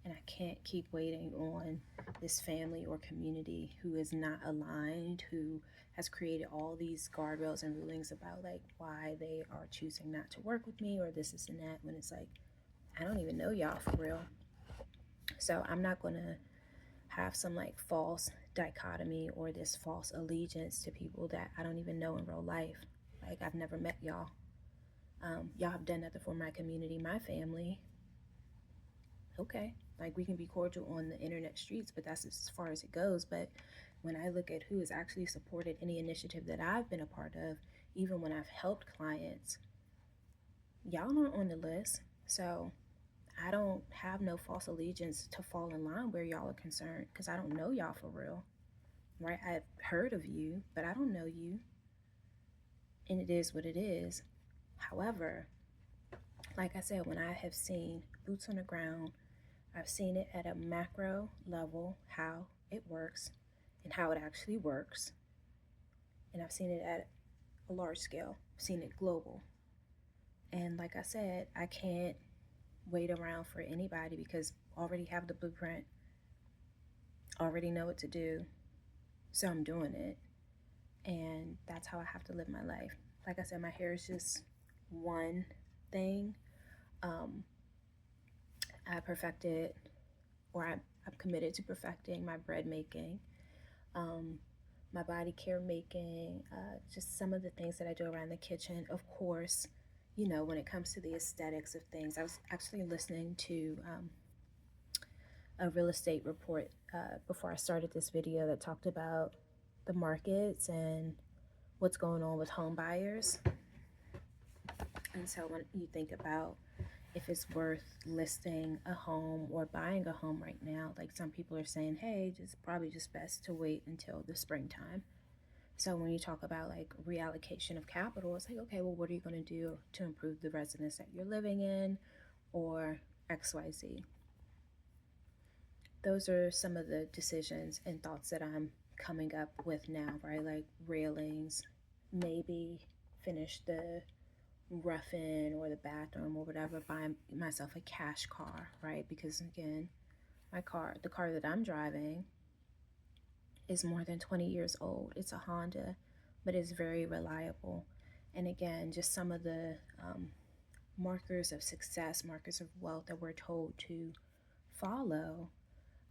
And I can't keep waiting on this family or community who is not aligned, who has created all these guardrails and rulings about like why they are choosing not to work with me or this and that, when it's like, I don't even know y'all for real. So I'm not going to have some like false dichotomy or this false allegiance to people that I don't even know in real life. Like, I've never met y'all. Y'all have done nothing for my community, my family. Okay, like we can be cordial on the internet streets, but that's as far as it goes. But when I look at who has actually supported any initiative that I've been a part of, even when I've helped clients, y'all aren't on the list. So I don't have no false allegiance to fall in line where y'all are concerned, because I don't know y'all for real, right? I've heard of you, but I don't know you. And it is what it is. However, like I said, when I have seen boots on the ground, I've seen it at a macro level, how it works and how it actually works. And I've seen it at a large scale, I've seen it global. And like I said, I can't wait around for anybody because I already have the blueprint, already know what to do. So I'm doing it. And that's how I have to live my life. Like I said, my hair is just one thing. Um, I perfected, or I'm committed to perfecting my bread making, um, my body care making, just some of the things that I do around the kitchen. Of course, you know, when it comes to the aesthetics of things, I was actually listening to a real estate report before I started this video that talked about the markets and what's going on with home buyers. And so when you think about if it's worth listing a home or buying a home right now, like some people are saying, hey, it's probably just best to wait until the springtime. So when you talk about like reallocation of capital, it's like, okay, well, what are you going to do to improve the residence that you're living in, or XYZ? Those are some of the decisions and thoughts that I'm coming up with now, right? Like railings, maybe finish the rough-in or the bathroom or whatever, buy myself a cash car, right? Because again, the car that I'm driving is more than 20 years old. It's a Honda, but it's very reliable. And again, just some of the markers of success, markers of wealth that we're told to follow.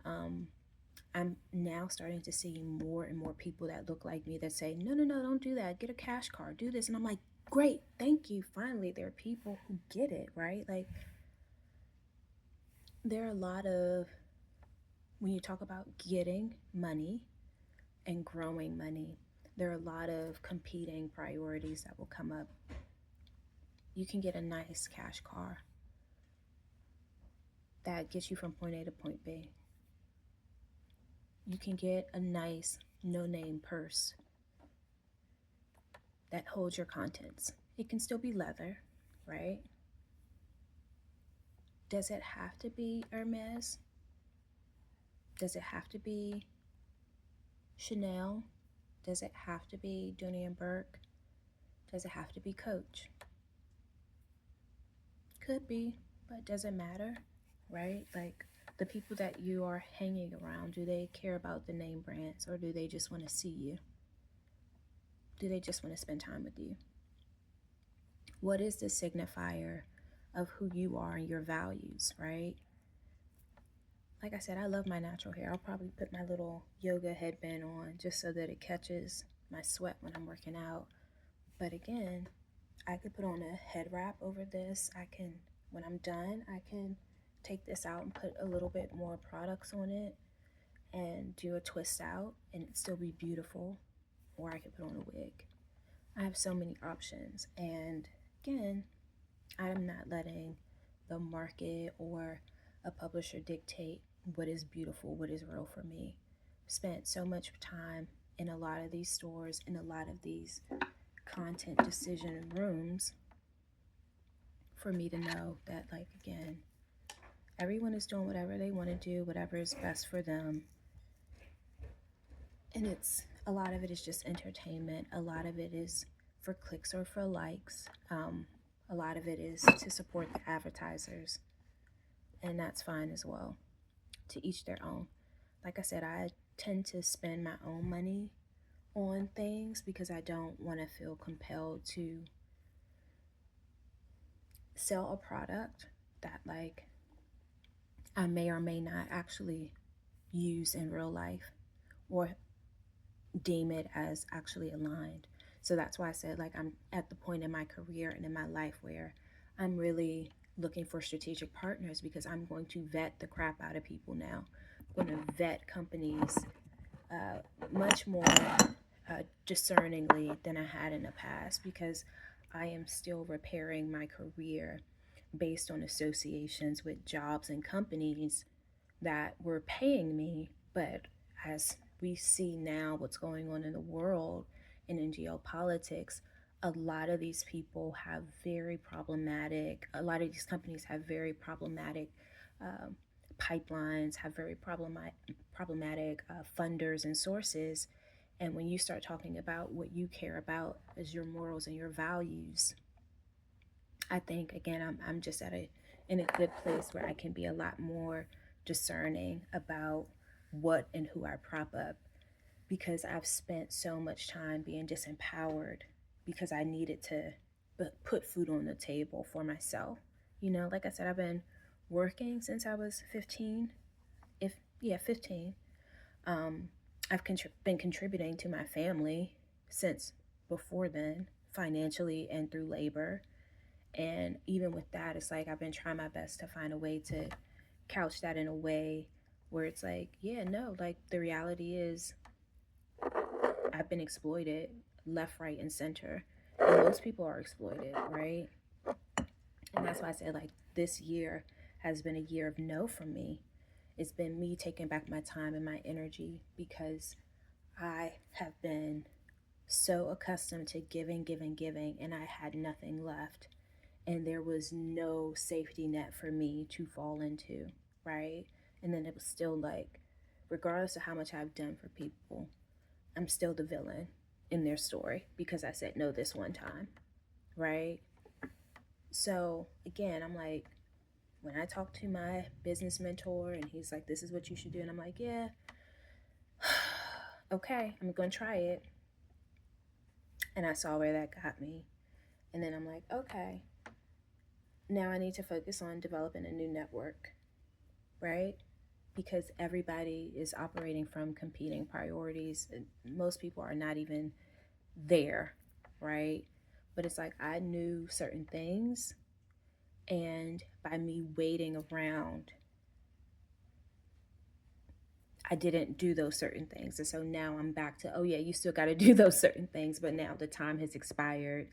I'm now starting to see more and more people that look like me that say, no, no, no, don't do that. Get a cash car, do this. And I'm like, great, thank you. Finally, there are people who get it, right? Like, there are a lot of, when you talk about getting money and growing money, there are a lot of competing priorities that will come up. You can get a nice cash car that gets you from point A to point B. You can get a nice no-name purse that holds your contents. It can still be leather, right? Does it have to be Hermes? Does it have to be Chanel? Does it have to be Dooney and Burke? Does it have to be Coach? Could be, but does it matter, right? Like, the people that you are hanging around, do they care about the name brands, or do they just want to see you? Do they just want to spend time with you? What is the signifier of who you are and your values, right? Like I said, I love my natural hair. I'll probably put my little yoga headband on just so that it catches my sweat when I'm working out. But again, I could put on a head wrap over this. I can, when I'm done, I can take this out and put a little bit more products on it and do a twist out and it still be beautiful. Or I could put on a wig. I have so many options. And again, I'm not letting the market or a publisher dictate what is beautiful, what is real for me. Spent so much time in a lot of these stores, in a lot of these content decision rooms for me to know that, like, again, everyone is doing whatever they want to do, whatever is best for them. And it's a lot of it is just entertainment. A lot of it is for clicks or for likes. A lot of it is to support the advertisers, and that's fine as well. To each their own. Like I said, I tend to spend my own money on things because I don't want to feel compelled to sell a product that, like, I may or may not actually use in real life or deem it as actually aligned. So that's why I said, like, I'm at the point in my career and in my life where I'm really looking for strategic partners because I'm going to vet the crap out of people now. I'm going to vet companies much more discerningly than I had in the past because I am still repairing my career based on associations with jobs and companies that were paying me. But as we see now what's going on in the world and in geopolitics, a lot of these people have very problematic, a lot of these companies have very problematic pipelines, have very problematic funders and sources. And when you start talking about what you care about as your morals and your values, I think again I'm just in a good place where I can be a lot more discerning about what and who I prop up because I've spent so much time being disempowered because I needed to put food on the table for myself. You know, like I said, I've been working since I was 15. If yeah, 15. Um, I've been contributing to my family since before then, financially and through labor. And even with that, it's like I've been trying my best to find a way to couch that in a way where it's like, yeah, no, like the reality is I've been exploited left, right, and center. And most people are exploited, right? And that's why I said, like, this year has been a year of no for me. It's been me taking back my time and my energy because I have been so accustomed to giving, giving, giving, and I had nothing left. And there was no safety net for me to fall into, right? And then it was still like, regardless of how much I've done for people, I'm still the villain in their story because I said no this one time, right? So again, I'm like, when I talk to my business mentor and he's like, this is what you should do, and I'm like, yeah, okay, I'm gonna try it. And I saw where that got me. And then I'm like, okay, now I need to focus on developing a new network, right? Because everybody is operating from competing priorities. And most people are not even there, right? But it's like I knew certain things, and by me waiting around, I didn't do those certain things. And so now I'm back to, oh, yeah, you still got to do those certain things, but now the time has expired.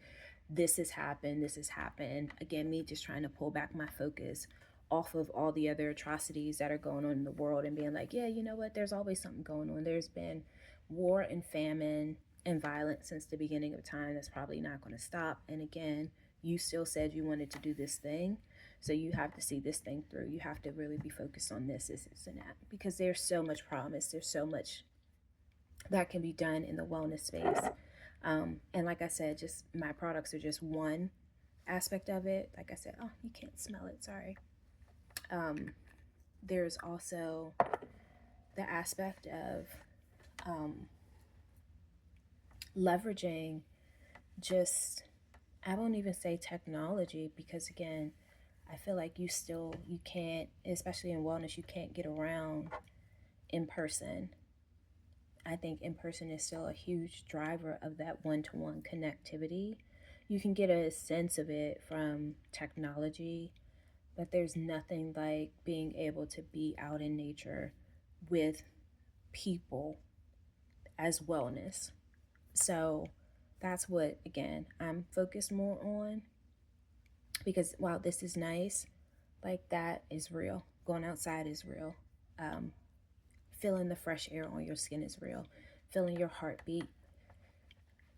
This has happened. This has happened. Again, me just trying to pull back my focus off of all the other atrocities that are going on in the world and being like, yeah, you know what? There's always something going on. There's been war and famine and violence since the beginning of time. That's probably not going to stop. And again, you still said you wanted to do this thing. So you have to see this thing through. You have to really be focused on this, and that. Because there's so much promise. There's so much that can be done in the wellness space. And like I said, just my products are just one aspect of it. Like I said, oh, you can't smell it. Sorry. There's also the aspect of leveraging just, I won't even say technology because, again, I feel like you can't, especially in wellness, you can't get around in person. I think in person is still a huge driver of that one to one connectivity. You can get a sense of it from technology, but there's nothing like being able to be out in nature with people as wellness. So that's what, again, I'm focused more on, because while this is nice, like that is real. Going outside is real. Um, Feeling the fresh air on your skin is real. Feeling your heartbeat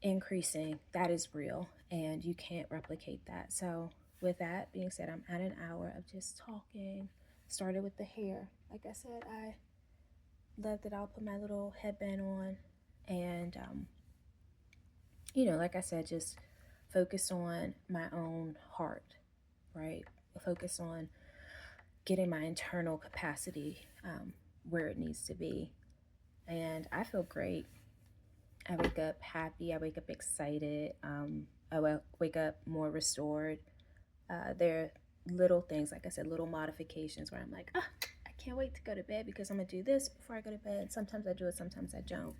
increasing, that is real. And you can't replicate that. So, with that being said, I'm at an hour of just talking. Started with the hair. Like I said, I love that I'll put my little headband on. And, like I said, just focus on my own heart, right? Focus on getting my internal capacity where it needs to be. And I feel great. I wake up happy. I wake up excited. Wake up more restored. There are little things, like I said, little modifications where I'm like, I can't wait to go to bed because I'm going to do this before I go to bed. Sometimes I do it, sometimes I don't.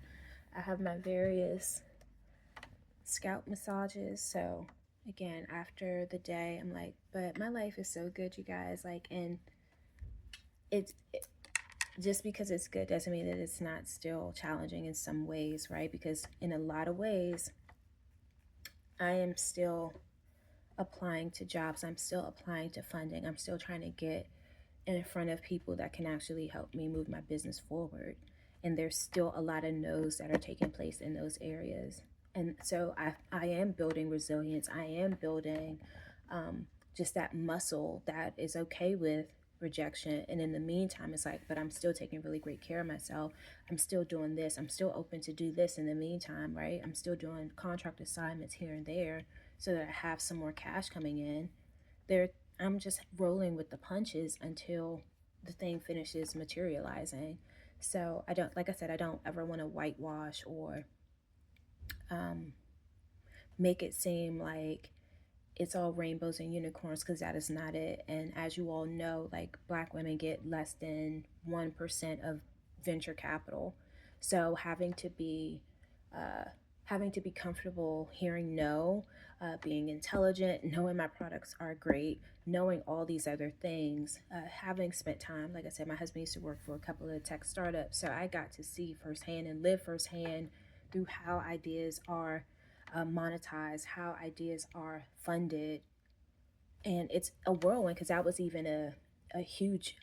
I have my various scalp massages. So, again, after the day, I'm like, but my life is so good, you guys. Like, and just because it's good doesn't mean that it's not still challenging in some ways, right? Because in a lot of ways, I am still applying to jobs, I'm still applying to funding, I'm still trying to get in front of people that can actually help me move my business forward. And there's still a lot of no's that are taking place in those areas. And so I am building resilience. I am building just that muscle that is okay with rejection. And in the meantime, it's like, but I'm still taking really great care of myself. I'm still doing this. I'm still open to do this in the meantime, right? I'm still doing contract assignments here and there so that I have some more cash coming in. There, I'm just rolling with the punches until the thing finishes materializing. So I don't, like I said, I don't ever want to whitewash or um, make it seem like it's all rainbows and unicorns, because that is not it. And as you all know, like Black women get less than 1% of venture capital. So uh, having to be comfortable hearing no, being intelligent, knowing my products are great, knowing all these other things, having spent time, like I said, my husband used to work for a couple of tech startups, so I got to see firsthand and live firsthand through how ideas are monetized, how ideas are funded. And it's a whirlwind, because that was even a huge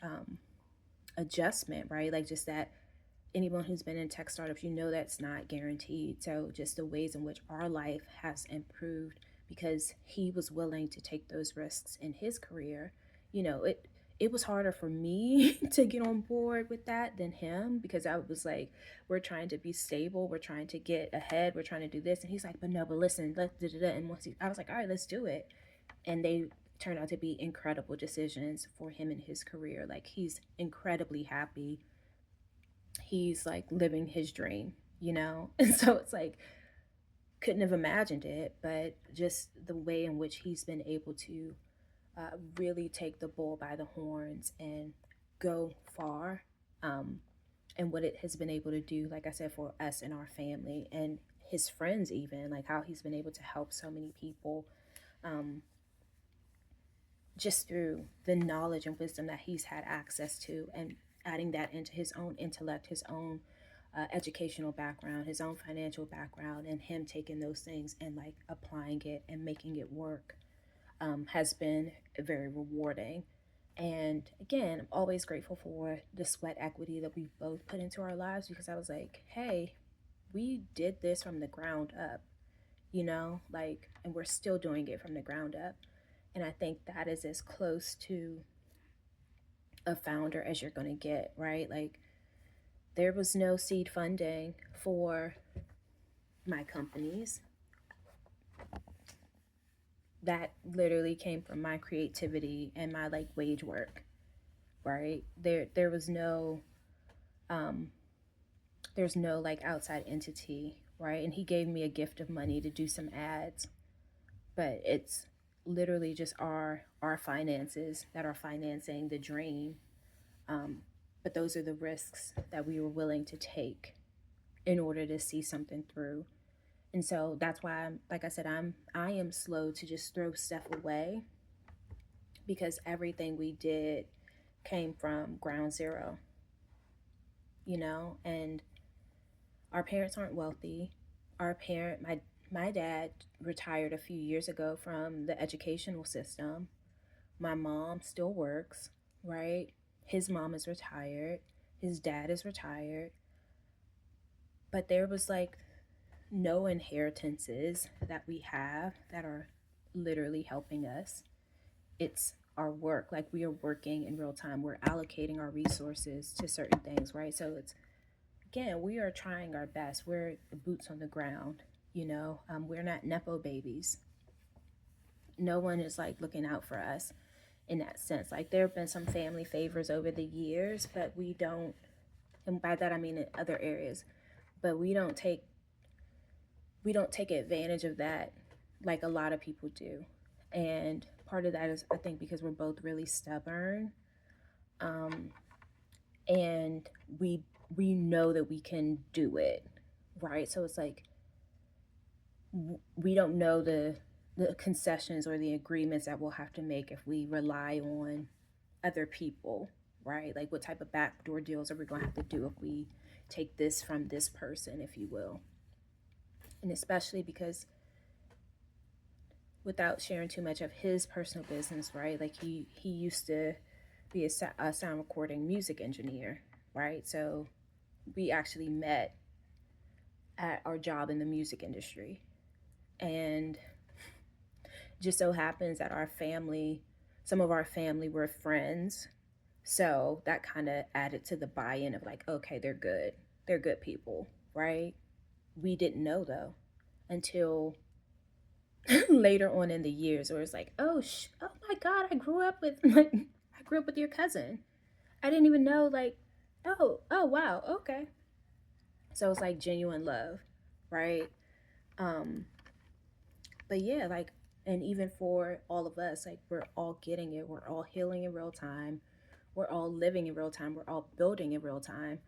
adjustment, right? Like, just that anyone who's been in tech startups, that's not guaranteed. So just the ways in which our life has improved because he was willing to take those risks in his career. It was harder for me to get on board with that than him, because I was like, we're trying to be stable, we're trying to get ahead, we're trying to do this, and he's like, but no, but listen, let's da, da, da. And I was like, all right, let's do it. And they turned out to be incredible decisions for him in his career. Like, he's incredibly happy, he's like living his dream. And so it's like, couldn't have imagined it, but just the way in which he's been able to really take the bull by the horns and go far, um, and what it has been able to do, like I said, for us and our family and his friends, even like how he's been able to help so many people, um, just through the knowledge and wisdom that he's had access to, and adding that into his own intellect, his own educational background, his own financial background, and him taking those things and like applying it and making it work, has been very rewarding. And again, I'm always grateful for the sweat equity that we both put into our lives, because I was like, hey, we did this from the ground up, like, and we're still doing it from the ground up. And I think that is as close to a founder as you're going to get, right? Like, there was no seed funding for my companies. That literally came from my creativity and my like wage work, right? There was no there's no like outside entity, right? And he gave me a gift of money to do some ads, but it's literally just our finances that are financing the dream. But those are the risks that we were willing to take in order to see something through. And so that's why like I said, I am slow to just throw stuff away, because everything we did came from ground zero, and our parents aren't wealthy. My dad retired a few years ago from the educational system. My mom still works, right? His mom is retired. His dad is retired. But there was like no inheritances that we have that are literally helping us. It's our work. Like, we are working in real time. We're allocating our resources to certain things, right? So it's, again, we are trying our best. We're the boots on the ground, we're not Nepo babies. No one is like looking out for us in that sense. Like, there have been some family favors over the years, but we don't, and by that I mean in other areas, but we don't take advantage of that like a lot of people do. And part of that is, I think, because we're both really stubborn, um, and we know that we can do it, right? So it's like we don't know the concessions or the agreements that we'll have to make if we rely on other people, right? Like, what type of backdoor deals are we going to have to do if we take this from this person, if you will? And especially because, without sharing too much of his personal business, right? Like, he used to be a sound recording music engineer, right? So we actually met at our job in the music industry. And just so happens that some of our family were friends. So that kind of added to the buy-in of like, okay, they're good. They're good people, right? We didn't know though until later on in the years, where it's like, oh my God, I grew up with your cousin. I didn't even know, like, oh wow, okay. So it's like genuine love, right? Um, but yeah, like, and even for all of us, like, we're all getting it. We're all healing in real time. We're all living in real time. We're all building in real time,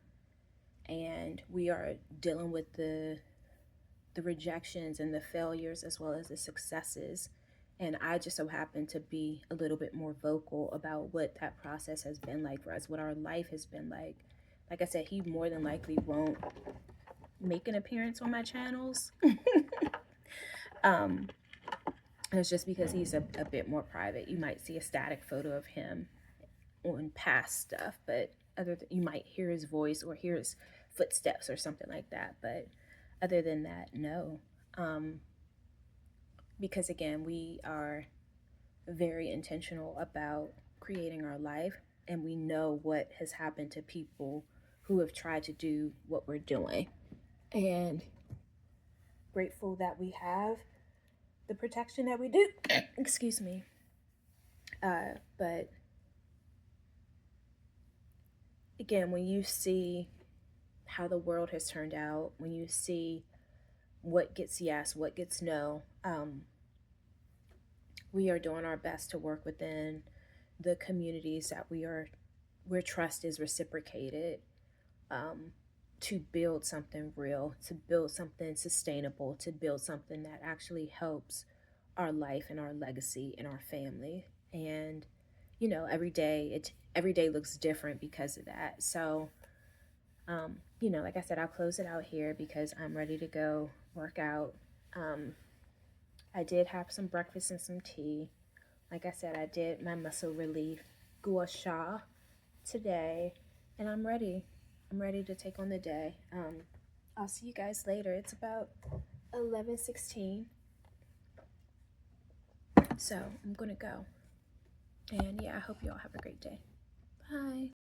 and we are dealing with the rejections and the failures as well as the successes. And I just so happen to be a little bit more vocal about what that process has been like for us, what our life has been like. Like I said, he more than likely won't make an appearance on my channels. um, and it's just because he's a bit more private. You might see a static photo of him on past stuff, but you might hear his voice or hear his footsteps or something like that. But other than that, no. Because again, we are very intentional about creating our life, and we know what has happened to people who have tried to do what we're doing. And grateful that we have the protection that we do. Excuse me. But again, when you see how the world has turned out, when you see what gets yes, what gets no, we are doing our best to work within the communities that where trust is reciprocated, um, to build something real, to build something sustainable, to build something that actually helps our life and our legacy and our family. And every day looks different because of that. So like I said, I'll close it out here because I'm ready to go work out. um, I did have some breakfast and some tea. Like I said, I did my muscle relief gua sha today, and I'm ready. I'm ready to take on the day. I'll see you guys later. It's about 11:16, so I'm gonna go. And yeah, I hope you all have a great day. Bye.